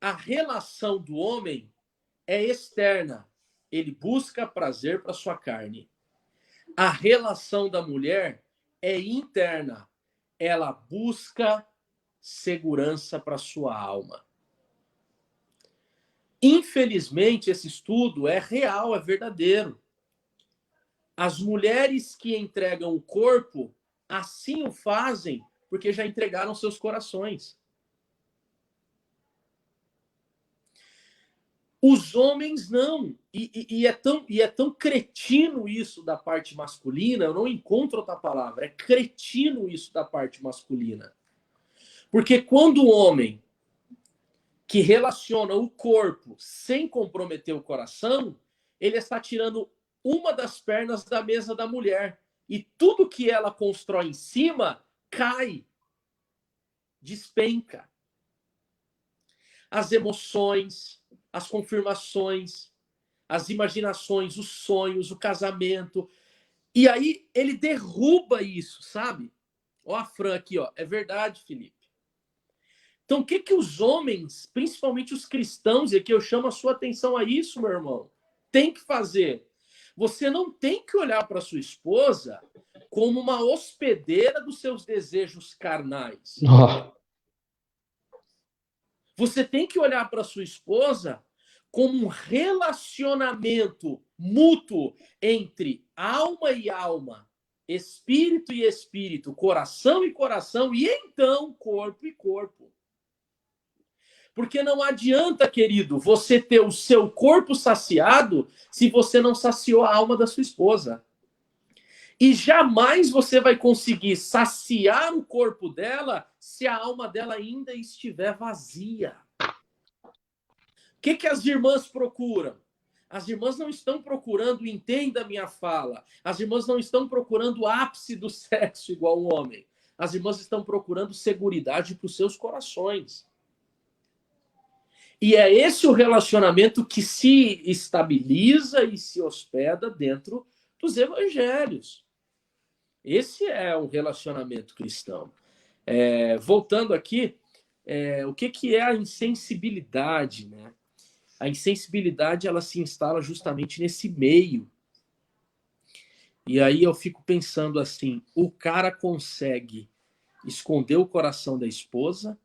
a relação do homem é externa. Ele busca prazer para sua carne. A relação da mulher é interna. Ela busca segurança para sua alma. Infelizmente, esse estudo é real, é verdadeiro. As mulheres que entregam o corpo, assim o fazem porque já entregaram seus corações. Os homens não. E é tão cretino isso da parte masculina, eu não encontro outra palavra, é cretino isso da parte masculina. Porque quando o homem que relaciona o corpo sem comprometer o coração, ele está tirando uma das pernas da mesa da mulher. E tudo que ela constrói em cima cai, despenca. As emoções, as confirmações, as imaginações, os sonhos, o casamento. E aí ele derruba isso, sabe? Ó a Fran aqui, ó. É verdade, Felipe. Então, o que que os homens, principalmente os cristãos, e aqui eu chamo a sua atenção a isso, meu irmão, tem que fazer? Você não tem que olhar para sua esposa como uma hospedeira dos seus desejos carnais. Oh. Você tem que olhar para sua esposa como um relacionamento mútuo entre alma e alma, espírito e espírito, coração e coração, e então corpo e corpo. Porque não adianta, querido, você ter o seu corpo saciado se você não saciou a alma da sua esposa. E jamais você vai conseguir saciar o corpo dela se a alma dela ainda estiver vazia. O que que as irmãs procuram? As irmãs não estão procurando, entenda a minha fala, as irmãs não estão procurando o ápice do sexo igual o homem. As irmãs estão procurando seguridade para os seus corações. E é esse o relacionamento que se estabiliza e se hospeda dentro dos evangelhos. Esse é o relacionamento cristão. Voltando aqui, o que é a insensibilidade, né? A insensibilidade, ela se instala justamente nesse meio. E aí eu fico pensando assim, o cara consegue esconder o coração da esposa,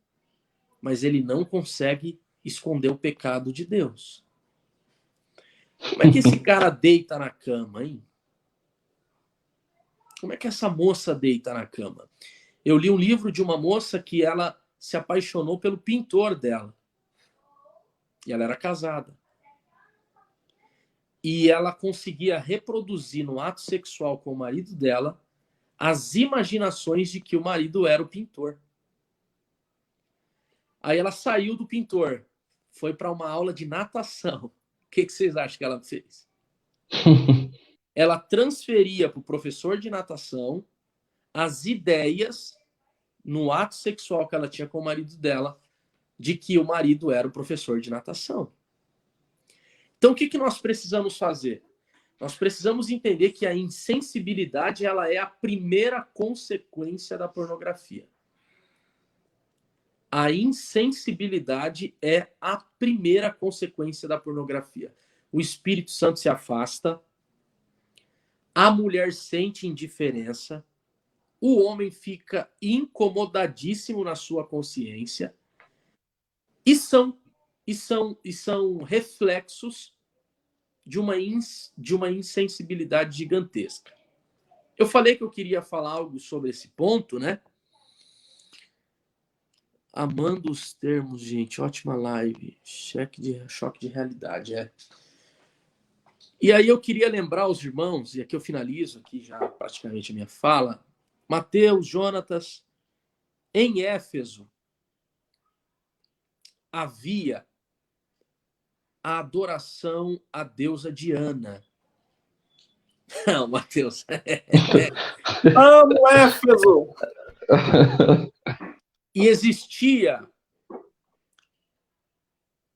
mas ele não consegue esconder o pecado de Deus. Como é que esse cara deita na cama, hein? Como é que essa moça deita na cama? Eu li um livro de uma moça que ela se apaixonou pelo pintor dela. E ela era casada. E ela conseguia reproduzir no ato sexual com o marido dela as imaginações de que o marido era o pintor. Aí ela saiu do pintor, foi para uma aula de natação. O que vocês acham que ela fez? Ela transferia para o professor de natação as ideias no ato sexual que ela tinha com o marido dela de que o marido era o professor de natação. Então, o que nós precisamos fazer? Nós precisamos entender que a insensibilidade ela é a primeira consequência da pornografia. A insensibilidade é a primeira consequência da pornografia. O Espírito Santo se afasta, a mulher sente indiferença, o homem fica incomodadíssimo na sua consciência e são reflexos de uma insensibilidade gigantesca. Eu falei que eu queria falar algo sobre esse ponto, né? Amando os termos, gente. Ótima live. Choque de realidade, E aí eu queria lembrar os irmãos, e aqui eu finalizo aqui já praticamente a minha fala. Mateus, Jonatas, em Éfeso havia a adoração à deusa Diana. Não, Mateus. Amo Éfeso! E existia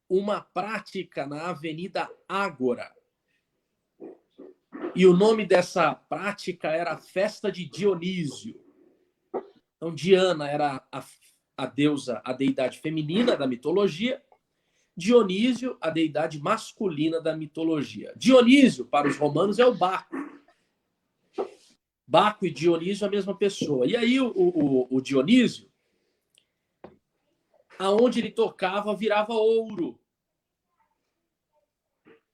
uma prática na Avenida Ágora. E o nome dessa prática era a festa de Dionísio. Então, Diana era a deusa, a deidade feminina da mitologia. Dionísio, a deidade masculina da mitologia. Dionísio, para os romanos, é o Baco. Baco e Dionísio, a mesma pessoa. E aí, o Dionísio, aonde ele tocava, virava ouro.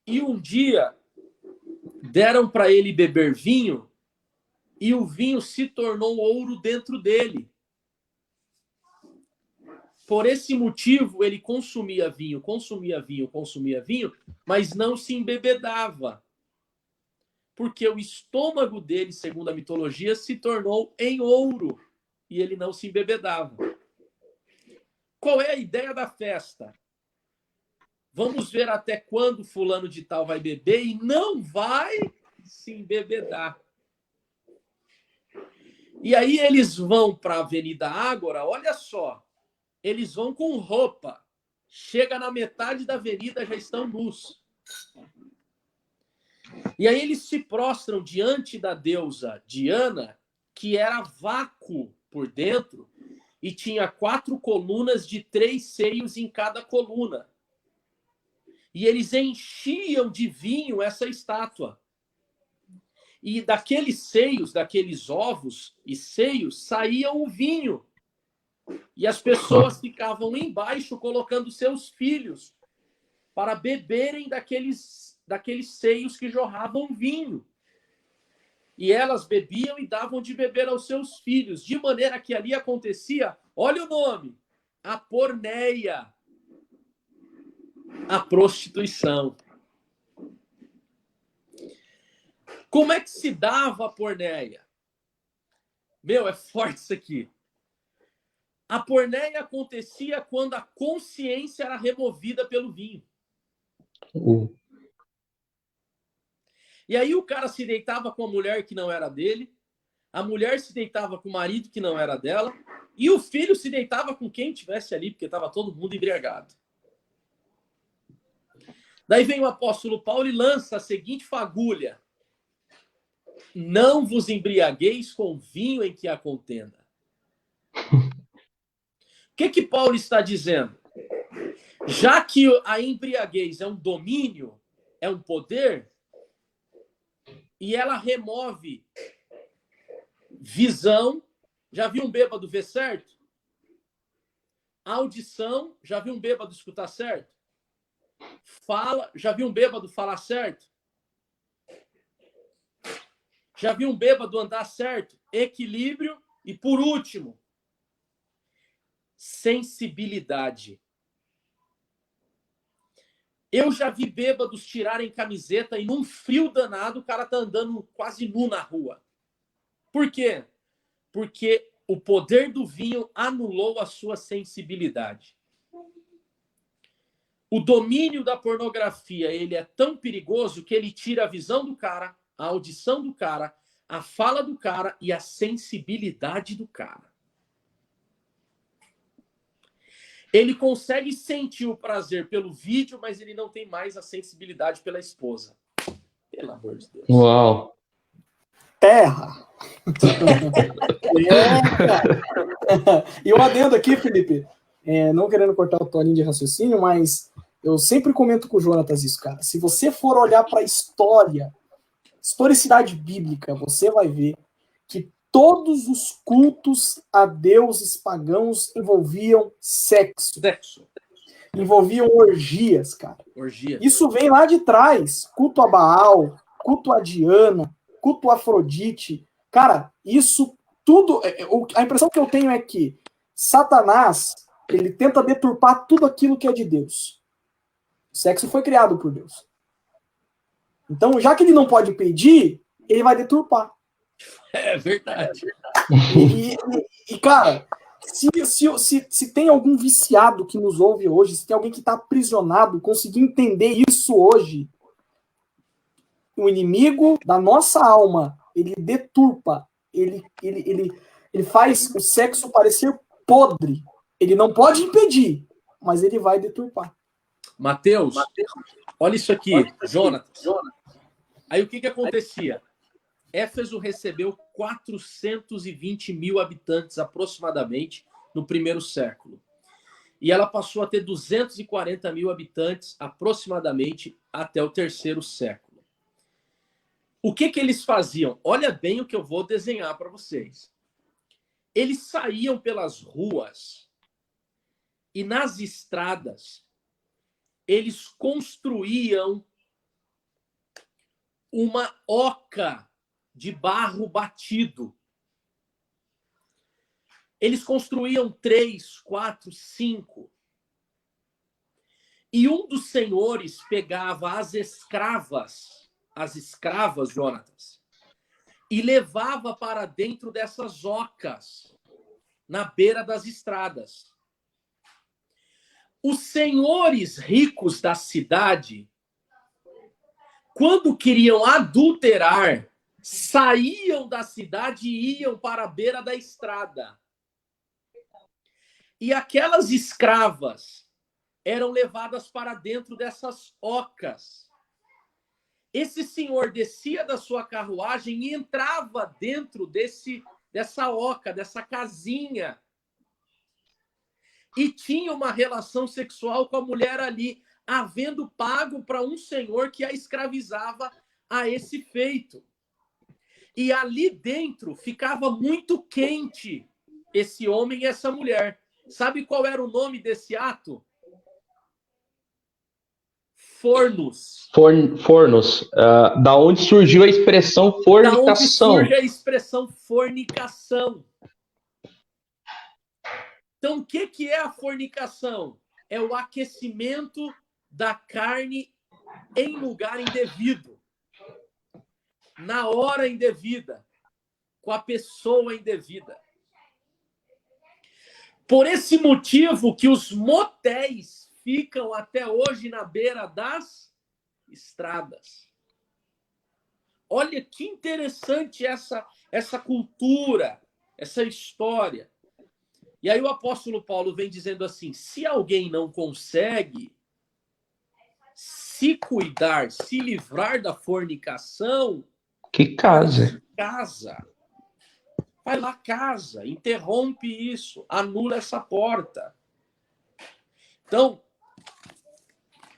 E um dia, deram para ele beber vinho, e o vinho se tornou ouro dentro dele. Por esse motivo, ele consumia vinho, mas não se embebedava. Porque o estômago dele, segundo a mitologia, se tornou em ouro. E ele não se embebedava. Qual é a ideia da festa? Vamos ver até quando fulano de tal vai beber e não vai se embebedar. E aí eles vão para a Avenida Ágora, olha só. Eles vão com roupa. Chega na metade da avenida, já estão nus. E aí eles se prostram diante da deusa Diana, que era vácuo por dentro, e tinha 4 colunas de 3 seios em cada coluna. E eles enchiam de vinho essa estátua. E daqueles seios, daqueles ovos e seios, saía o vinho. E as pessoas ficavam embaixo colocando seus filhos para beberem daqueles seios que jorravam vinho. E elas bebiam e davam de beber aos seus filhos, de maneira que ali acontecia, olha o nome, a porneia, a prostituição. Como é que se dava a porneia? Meu, é forte isso aqui. A porneia acontecia quando a consciência era removida pelo vinho. E aí o cara se deitava com a mulher que não era dele, a mulher se deitava com o marido que não era dela, e o filho se deitava com quem tivesse ali, porque estava todo mundo embriagado. Daí vem o apóstolo Paulo e lança a seguinte fagulha: não vos embriagueis com vinho em que há contenda. O que Paulo está dizendo? Já que a embriaguez é um domínio, é um poder, e ela remove visão, já viu um bêbado ver certo? Audição, já viu um bêbado escutar certo? Fala, já viu um bêbado falar certo? Já viu um bêbado andar certo? Equilíbrio e, por último, sensibilidade. Eu já vi bêbados tirarem camiseta e num frio danado o cara tá andando quase nu na rua. Por quê? Porque o poder do vinho anulou a sua sensibilidade. O domínio da pornografia, ele é tão perigoso que ele tira a visão do cara, a audição do cara, a fala do cara e a sensibilidade do cara. Ele consegue sentir o prazer pelo vídeo, mas ele não tem mais a sensibilidade pela esposa. Pelo amor de Deus. Uau! Terra! E eu adendo aqui, Felipe, não querendo cortar o Toninho de raciocínio, mas eu sempre comento com o Jonatas isso, cara. Se você for olhar para a historicidade bíblica, você vai ver que todos os cultos a deuses pagãos envolviam sexo. Envolviam orgias, cara. Orgia. Isso vem lá de trás. Culto a Baal, culto a Diana, culto a Afrodite. Cara, isso tudo... A impressão que eu tenho é que Satanás, ele tenta deturpar tudo aquilo que é de Deus. O sexo foi criado por Deus. Então, já que ele não pode pedir, ele vai deturpar. É verdade. E cara, se tem algum viciado que nos ouve hoje, se tem alguém que está aprisionado, conseguir entender isso hoje, o inimigo da nossa alma, ele deturpa, ele faz o sexo parecer podre. Ele não pode impedir, mas ele vai deturpar. Mateus, olha isso aqui, Jonatas. Aí o que acontecia? Éfeso recebeu 420 mil habitantes aproximadamente no primeiro século. E ela passou a ter 240 mil habitantes aproximadamente até o terceiro século. O que eles faziam? Olha bem o que eu vou desenhar para vocês. Eles saíam pelas ruas e nas estradas eles construíam uma oca de barro batido. Eles construíam 3, 4, 5. E um dos senhores pegava as escravas, Jonatas, e levava para dentro dessas ocas, na beira das estradas. Os senhores ricos da cidade, quando queriam adulterar, saíam da cidade e iam para a beira da estrada. E aquelas escravas eram levadas para dentro dessas ocas. esse senhor descia da sua carruagem e entrava dentro dessa oca, dessa casinha, e tinha uma relação sexual com a mulher ali, havendo pago para um senhor que a escravizava a esse feito. E ali dentro ficava muito quente esse homem e essa mulher. Sabe qual era o nome desse ato? Fornos. Fornos. Da onde surgiu a expressão fornicação. Da onde surge a expressão fornicação. Então, o que é a fornicação? É o aquecimento da carne em lugar indevido, na hora indevida, com a pessoa indevida. Por esse motivo que os motéis ficam até hoje na beira das estradas. Olha que interessante essa cultura, essa história. E aí o apóstolo Paulo vem dizendo assim, se alguém não consegue se cuidar, se livrar da fornicação, que casa. Vai lá, casa, interrompe isso, anula essa porta. Então,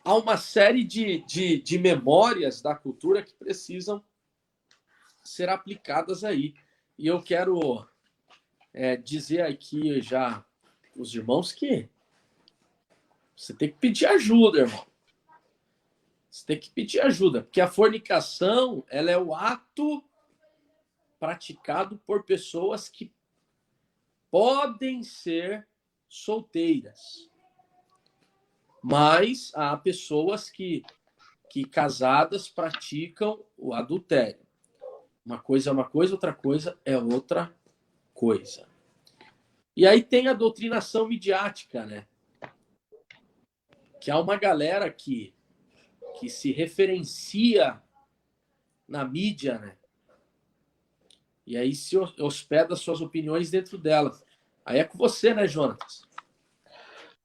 há uma série de memórias da cultura que precisam ser aplicadas aí. E eu quero dizer aqui já os irmãos que você tem que pedir ajuda, irmão. Você tem que pedir ajuda, porque a fornicação, ela é o ato praticado por pessoas que podem ser solteiras. Mas há pessoas que casadas praticam o adultério. Uma coisa é uma coisa, outra coisa é outra coisa. E aí tem a doutrinação midiática, né? Que há uma galera que se referencia na mídia, né? E aí se hospeda suas opiniões dentro dela. Aí é com você, né, Jonatas?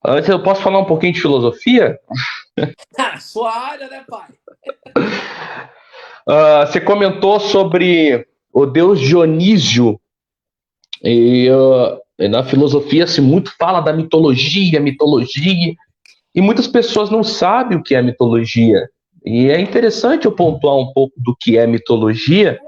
Antes eu posso falar um pouquinho de filosofia? Sua área, né, pai? Você comentou sobre o deus Dionísio. E na filosofia se muito fala da mitologia, e muitas pessoas não sabem o que é mitologia. E é interessante eu pontuar um pouco do que é mitologia,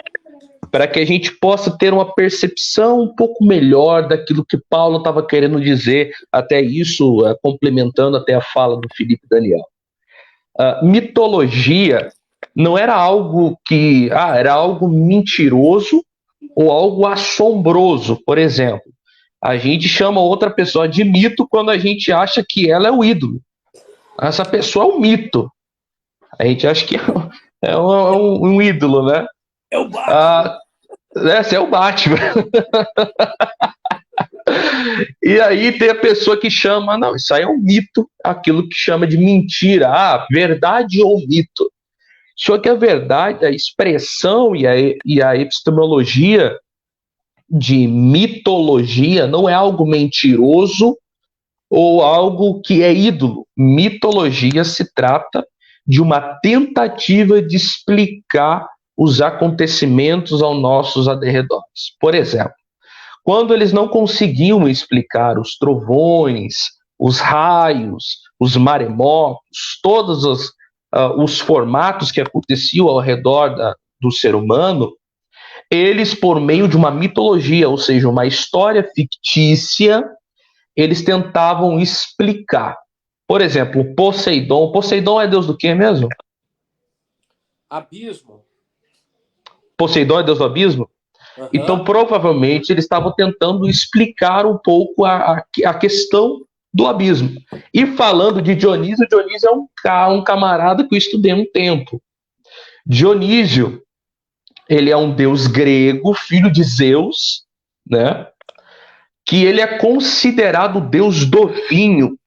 para que a gente possa ter uma percepção um pouco melhor daquilo que Paulo estava querendo dizer, até isso, complementando até a fala do Felipe Daniel. Mitologia não era algo que era algo mentiroso ou algo assombroso. Por exemplo, a gente chama outra pessoa de mito quando a gente acha que ela é o ídolo. Essa pessoa é um mito. A gente acha que é um ídolo, né? É o Batman. Esse é o Batman. E aí tem a pessoa que chama, não, isso aí é um mito, aquilo que chama de mentira, verdade ou mito. Só que a verdade, a expressão e a epistemologia de mitologia não é algo mentiroso ou algo que é ídolo. Mitologia se trata de uma tentativa de explicar os acontecimentos aos nossos arredores. Por exemplo, quando eles não conseguiam explicar os trovões, os raios, os maremotos, todos os formatos que aconteciam ao redor do ser humano, eles, por meio de uma mitologia, ou seja, uma história fictícia, eles tentavam explicar. Por exemplo, Poseidon. Poseidon é deus do quê mesmo? Abismo. Poseidon é deus do abismo? Uhum. Então, provavelmente, eles estavam tentando explicar um pouco a questão do abismo. E falando de Dionísio, Dionísio é um camarada que eu estudei um tempo. Dionísio, ele é um deus grego, filho de Zeus, né? Que ele é considerado o deus do vinho.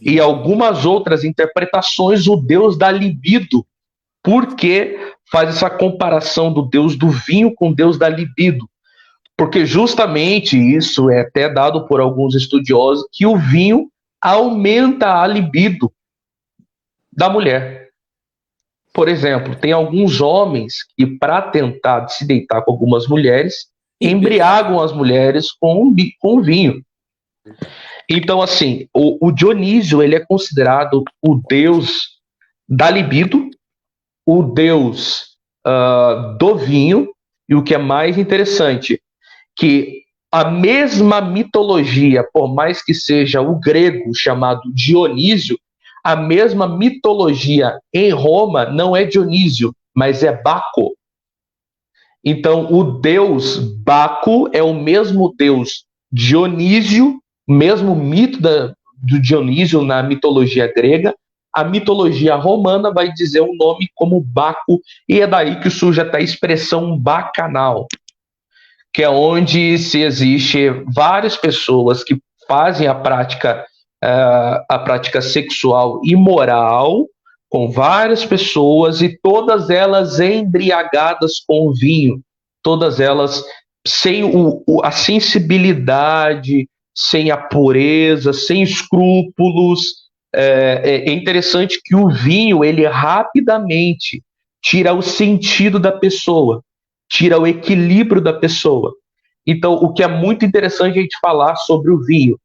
E algumas outras interpretações, o deus da libido. Por que faz essa comparação do deus do vinho com o deus da libido? Porque justamente isso é até dado por alguns estudiosos, que o vinho aumenta a libido da mulher. Por exemplo, tem alguns homens que, para tentar se deitar com algumas mulheres, embriagam as mulheres com vinho. Então, assim, o Dionísio, ele é considerado o deus da libido, o deus do vinho, e o que é mais interessante, que a mesma mitologia, por mais que seja o grego chamado Dionísio, a mesma mitologia em Roma não é Dionísio, mas é Baco. Então, o deus Baco é o mesmo deus Dionísio, mesmo mito do Dionísio na mitologia grega. A mitologia romana vai dizer o nome como Baco, e é daí que surge até a expressão bacanal, que é onde se existe várias pessoas que fazem a prática sexual imoral com várias pessoas, e todas elas embriagadas com o vinho, todas elas sem a sensibilidade, sem a pureza, sem escrúpulos. É interessante que o vinho, ele rapidamente tira o sentido da pessoa, tira o equilíbrio da pessoa. Então, o que é muito interessante a gente falar sobre o vinho.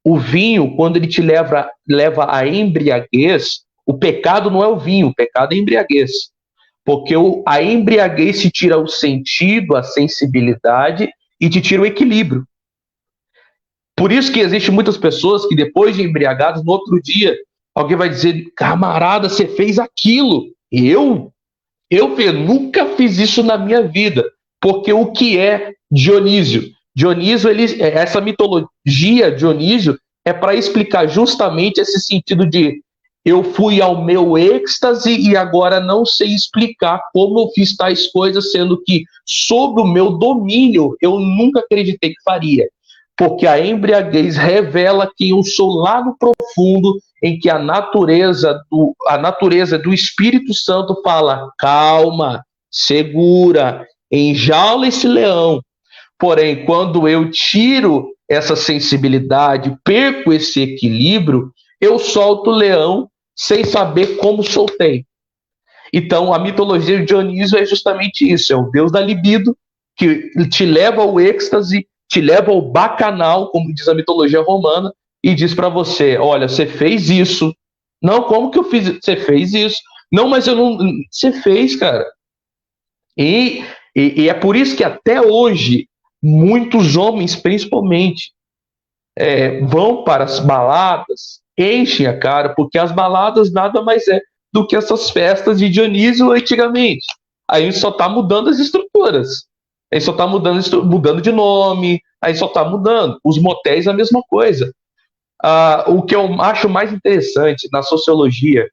O vinho, quando ele te leva à embriaguez, o pecado não é o vinho, o pecado é a embriaguez. Porque a embriaguez te tira o sentido, a sensibilidade e te tira o equilíbrio. Por isso que existem muitas pessoas que, depois de embriagadas, no outro dia, alguém vai dizer: camarada, você fez aquilo. Eu nunca fiz isso na minha vida. Porque o que é Dionísio? Dionísio, essa mitologia Dionísio é para explicar justamente esse sentido de eu fui ao meu êxtase e agora não sei explicar como eu fiz tais coisas, sendo que, sob o meu domínio, eu nunca acreditei que faria. Porque a embriaguez revela quem eu sou lá no profundo, em que a natureza do Espírito Santo fala: calma, segura, enjaula esse leão. Porém, quando eu tiro essa sensibilidade, perco esse equilíbrio, eu solto o leão sem saber como soltei. Então, a mitologia de Dionísio é justamente isso: é o deus da libido, que te leva ao êxtase, te leva ao bacanal, como diz a mitologia romana, e diz para você: olha, você fez isso. Não, como que eu fiz? Você fez isso. Não, mas eu não. Você fez, cara. E é por isso que até hoje muitos homens, principalmente, vão para as baladas, enchem a cara, porque as baladas nada mais é do que essas festas de Dionísio antigamente. Aí só está mudando as estruturas. Aí só está mudando de nome, aí só está mudando. Os motéis a mesma coisa. O que eu acho mais interessante na sociologia,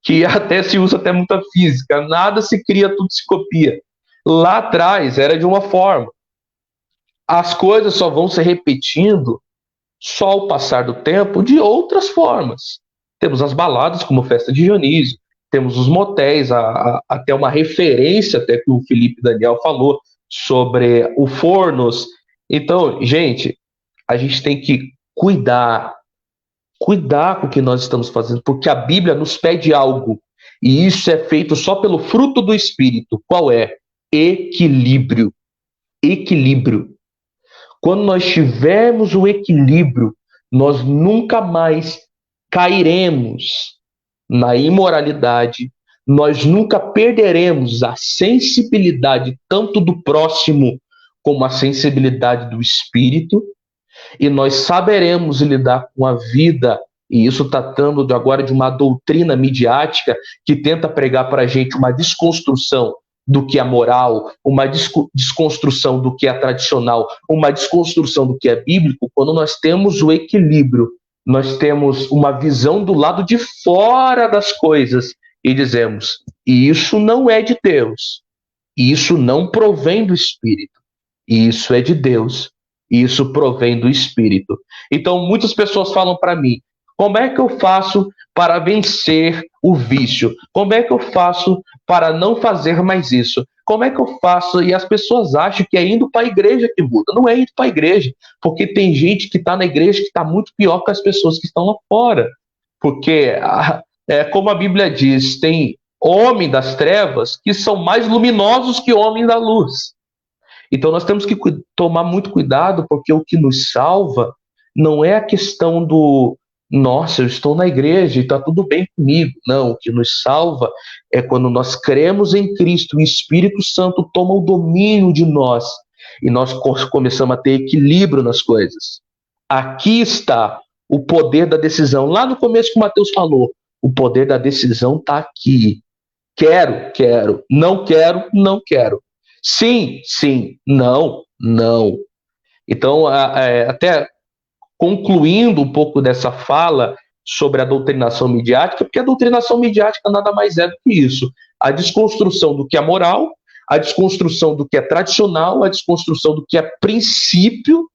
que até se usa até muita física, nada se cria, tudo se copia. Lá atrás era de uma forma. As coisas só vão se repetindo só ao passar do tempo de outras formas. Temos as baladas, como Festa de Dionísio, temos os motéis, até uma referência até que o Felipe Daniel falou sobre o Fornos. Então, gente, a gente tem que cuidar com o que nós estamos fazendo, porque a Bíblia nos pede algo, e isso é feito só pelo fruto do Espírito. Qual é? Equilíbrio. Equilíbrio. Quando nós tivermos o equilíbrio, nós nunca mais cairemos na imoralidade, nós nunca perderemos a sensibilidade tanto do próximo como a sensibilidade do espírito, e nós saberemos lidar com a vida. E isso tratando agora de uma doutrina midiática que tenta pregar para a gente uma desconstrução do que é moral, uma desconstrução do que é tradicional, uma desconstrução do que é bíblico. Quando nós temos o equilíbrio, nós temos uma visão do lado de fora das coisas e dizemos: isso não é de Deus, isso não provém do Espírito, isso é de Deus, isso provém do Espírito. Então, muitas pessoas falam para mim: como é que eu faço para vencer o vício? Como é que eu faço para não fazer mais isso? Como é que eu faço? E as pessoas acham que é indo para a igreja que muda. Não é indo para a igreja, porque tem gente que está na igreja que está muito pior que as pessoas que estão lá fora. Porque, como a Bíblia diz, tem homens das trevas que são mais luminosos que homens da luz. Então nós temos que tomar muito cuidado, porque o que nos salva não é a questão do nossa, eu estou na igreja e está tudo bem comigo. Não, o que nos salva é quando nós cremos em Cristo, o Espírito Santo toma o domínio de nós e nós começamos a ter equilíbrio nas coisas. Aqui está o poder da decisão. Lá no começo que o Mateus falou, o poder da decisão está aqui. Quero, quero. Não quero, não quero. Sim, sim. Não, não. Então, até concluindo um pouco dessa fala sobre a doutrinação midiática, porque a doutrinação midiática nada mais é do que isso. A desconstrução do que é moral, a desconstrução do que é tradicional, a desconstrução do que é princípio,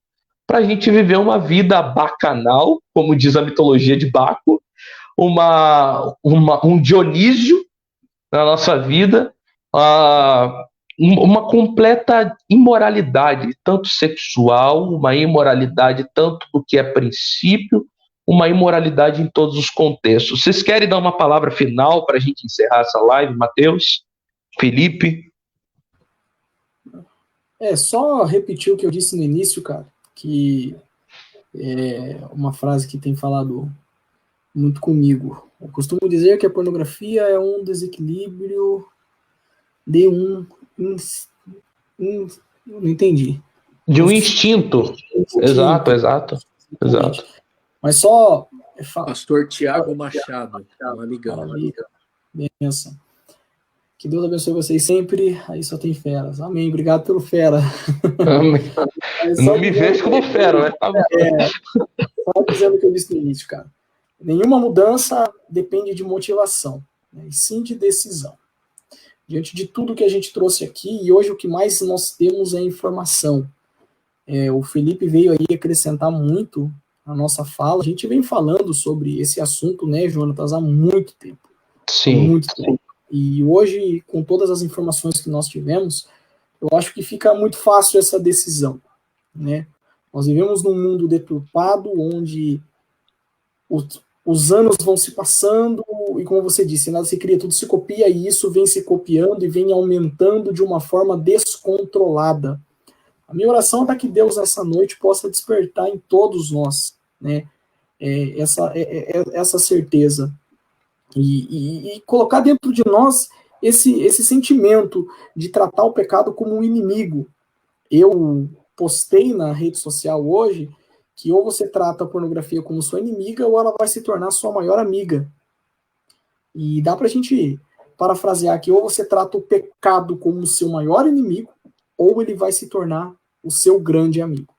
para a gente viver uma vida bacanal, como diz a mitologia de Baco, um Dionísio na nossa vida, uma completa imoralidade, tanto sexual, uma imoralidade tanto do que é princípio, uma imoralidade em todos os contextos. Vocês querem dar uma palavra final para a gente encerrar essa live, Mateus? Felipe? Só repetir o que eu disse no início, cara, que é uma frase que tem falado muito comigo. Eu costumo dizer que a pornografia é um desequilíbrio de não entendi. De um instinto. Exato. Mas só... Pastor Tiago Machado, um amigão. Benção. Que Deus abençoe vocês sempre. Aí só tem feras. Amém. Obrigado pelo fera. Amém. Não me vejo como fera, né? Só dizendo o que eu disse no início, cara. Nenhuma mudança depende de motivação, né? E sim de decisão. Diante de tudo que a gente trouxe aqui, e hoje o que mais nós temos é informação. O Felipe veio aí acrescentar muito a nossa fala. A gente vem falando sobre esse assunto, né, Jonatas, há muito tempo. Sim. Muito tempo. E hoje, com todas as informações que nós tivemos, eu acho que fica muito fácil essa decisão, né? Nós vivemos num mundo deturpado, onde os anos vão se passando, e como você disse, nada se cria, tudo se copia, e isso vem se copiando e vem aumentando de uma forma descontrolada. A minha oração é para que Deus, essa noite, possa despertar em todos nós, né, essa certeza, e colocar dentro de nós esse sentimento de tratar o pecado como um inimigo. Eu postei na rede social hoje que ou você trata a pornografia como sua inimiga, ou ela vai se tornar sua maior amiga. E dá pra gente parafrasear aqui, ou você trata o pecado como seu maior inimigo, ou ele vai se tornar o seu grande amigo.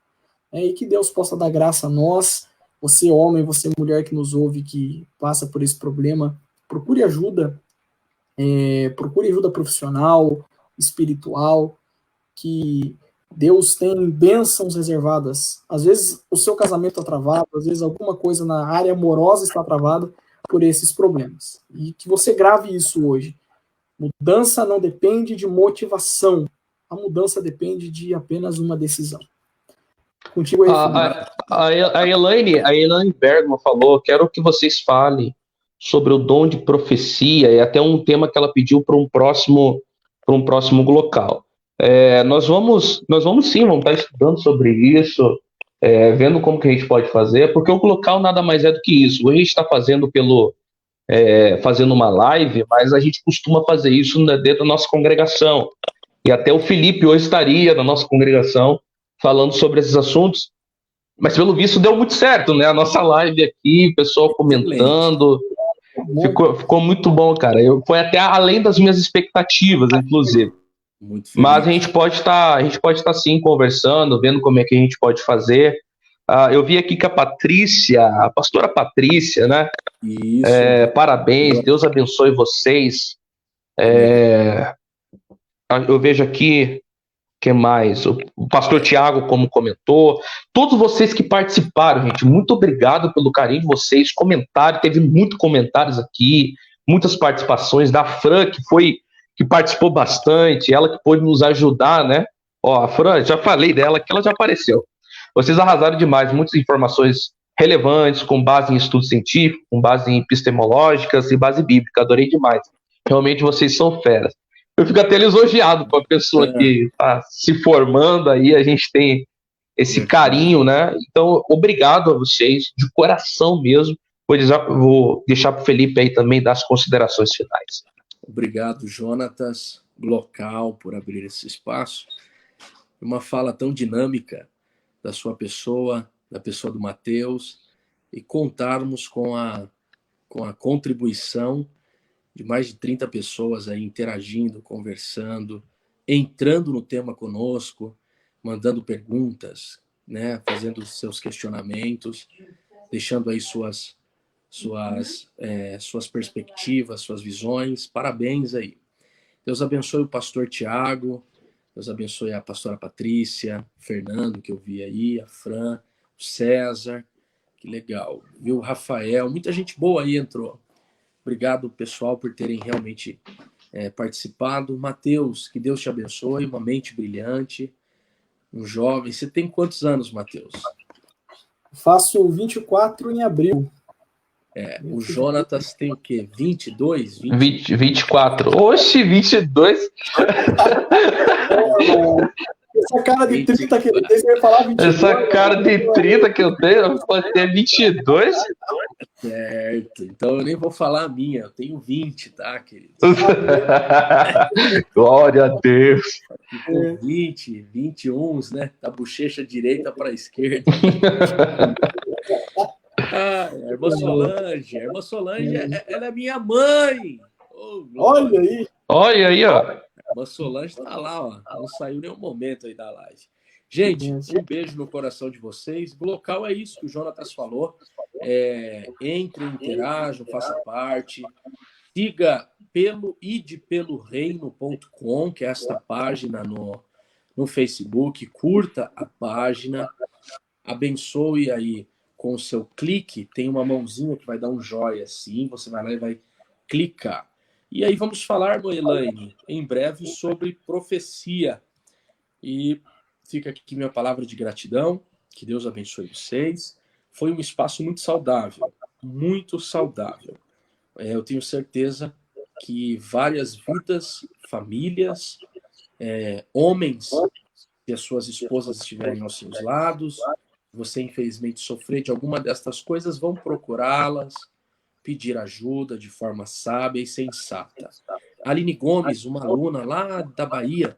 E que Deus possa dar graça a nós, você homem, você mulher que nos ouve, que passa por esse problema, procure ajuda profissional, espiritual, que Deus tem bênçãos reservadas. Às vezes o seu casamento está travado, às vezes alguma coisa na área amorosa está travada por esses problemas. E que você grave isso hoje. Mudança não depende de motivação. A mudança depende de apenas uma decisão. Contigo aí, a Elaine Bergman falou: quero que vocês falem sobre o dom de profecia, e até um tema que ela pediu para um próximo local. Nós vamos sim, vamos estar estudando sobre isso, vendo como que a gente pode fazer, porque o local nada mais é do que isso. Hoje a gente está fazendo fazendo uma live, mas a gente costuma fazer isso dentro da nossa congregação. E até o Felipe hoje estaria na nossa congregação falando sobre esses assuntos. Mas pelo visto deu muito certo, né? A nossa live aqui, o pessoal comentando. Ficou muito bom, cara. Foi até além das minhas expectativas, inclusive. Muito feliz. Mas a gente pode estar sim conversando, vendo como é que a gente pode fazer. Eu vi aqui que a pastora Patrícia, né? Isso. Parabéns, Deus abençoe vocês. Eu vejo aqui, que mais? O pastor Tiago, como comentou. Todos vocês que participaram, gente, muito obrigado pelo carinho de vocês. Comentário, teve muitos comentários aqui, muitas participações da Fran, que participou bastante, ela que pôde nos ajudar, né? A Fran, já falei dela, que ela já apareceu. Vocês arrasaram demais, muitas informações relevantes, com base em estudo científico, com base em epistemológicas e base bíblica. Adorei demais. Realmente vocês são feras. Eu fico até lisonjeado com a pessoa que está se formando aí, a gente tem esse carinho, né? Então, obrigado a vocês, de coração mesmo. Vou deixar para o Felipe aí também dar as considerações finais. Obrigado, Jonatas, local, por abrir esse espaço. Uma fala tão dinâmica da sua pessoa, da pessoa do Matheus, e contarmos com a contribuição de mais de 30 pessoas aí interagindo, conversando, entrando no tema conosco, mandando perguntas, né, fazendo seus questionamentos, deixando aí suas perspectivas, suas visões. Parabéns aí. Deus abençoe o pastor Tiago, Deus abençoe a pastora Patrícia, Fernando, que eu vi aí, a Fran, o César, que legal, viu? O Rafael, muita gente boa aí entrou. Obrigado, pessoal, por terem realmente participado. Matheus, que Deus te abençoe, uma mente brilhante, um jovem. Você tem quantos anos, Matheus? Faço 24 em abril. O Jonatas tem o quê? 22? 24. Oxe, 22? Essa cara de 30 que eu tenho, você vai falar 22. Essa cara de 30 que eu tenho, pode ter 22? Certo. Então eu nem vou falar a minha. Eu tenho 20, tá, querido? Glória a Deus. Com 20, 21, né? Da bochecha direita para a esquerda. Irmã Solange, ela é minha mãe. Oh, olha aí. Olha aí, ó. A irmã Solange tá lá, ó. Não saiu nenhum momento aí da live. Gente, um beijo no coração de vocês. O local é isso que o Jonatas falou. Entrem, interajam, façam parte. Siga peloreino.com, que é esta página no Facebook. Curta a página. Abençoe aí com o seu clique. Tem uma mãozinha que vai dar um joia assim. Você vai lá e vai clicar. E aí vamos falar, Elaine, em breve sobre profecia. E fica aqui minha palavra de gratidão. Que Deus abençoe vocês. Foi um espaço muito saudável. Muito saudável. Eu tenho certeza que várias vidas, famílias, homens, se as suas esposas estiverem aos seus lados, você infelizmente sofrer de alguma destas coisas, vão procurá-las, pedir ajuda de forma sábia e sensata. Aline Gomes, uma aluna lá da Bahia,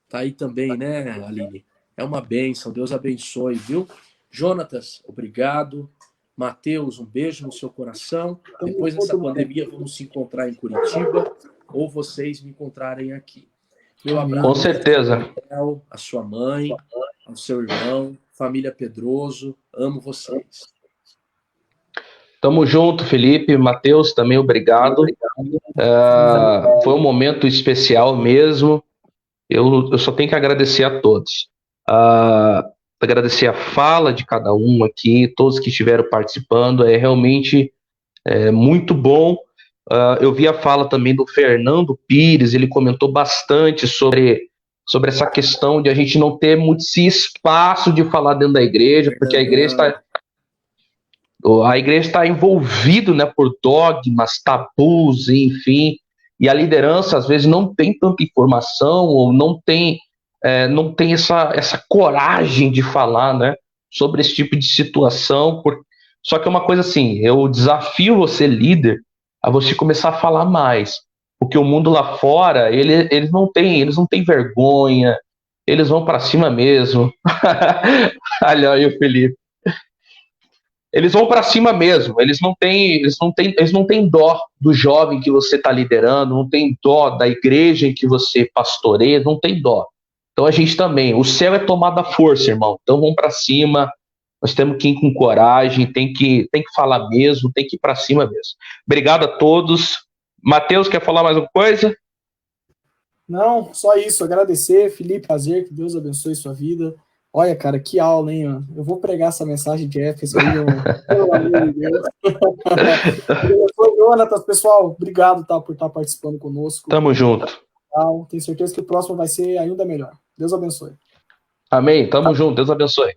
tá aí também, né, Aline? É uma bênção, Deus abençoe, viu? Jonatas, obrigado. Matheus, um beijo no seu coração. Depois dessa pandemia, vamos se encontrar em Curitiba ou vocês me encontrarem aqui. Meu abraço. Com certeza. A sua mãe, ao seu irmão, família Pedroso, amo vocês. Tamo junto, Felipe, Matheus, também obrigado. Foi um momento especial mesmo. Eu só tenho que agradecer a todos. Agradecer a fala de cada um aqui, todos que estiveram participando. É realmente muito bom. Eu vi a fala também do Fernando Pires, ele comentou bastante sobre essa questão de a gente não ter muito esse espaço de falar dentro da igreja, porque a igreja está envolvida, né, por dogmas, tabus, enfim, e a liderança às vezes não tem tanta informação ou não tem essa coragem de falar, né, sobre esse tipo de situação. Só que é uma coisa assim, eu desafio você, líder, a você começar a falar mais, porque o mundo lá fora, eles não têm vergonha, eles vão para cima mesmo. Olha aí o Felipe. Eles vão para cima mesmo, eles não têm dó do jovem que você está liderando, não tem dó da igreja em que você pastoreia, não tem dó. Então a gente também, o céu é tomado à força, irmão, então vamos para cima, nós temos que ir com coragem, tem que falar mesmo, tem que ir para cima mesmo. Obrigado a todos. Matheus, quer falar mais alguma coisa? Não, só isso, agradecer, Felipe, prazer, que Deus abençoe sua vida. Olha, cara, que aula, hein, mano? Eu vou pregar essa mensagem de Éfeso aí, pelo amor de Deus. Jonatas, pessoal, obrigado por estar participando conosco. Tamo junto. Tenho certeza que o próximo vai ser ainda melhor. Deus abençoe. Amém, tamo junto, Deus abençoe.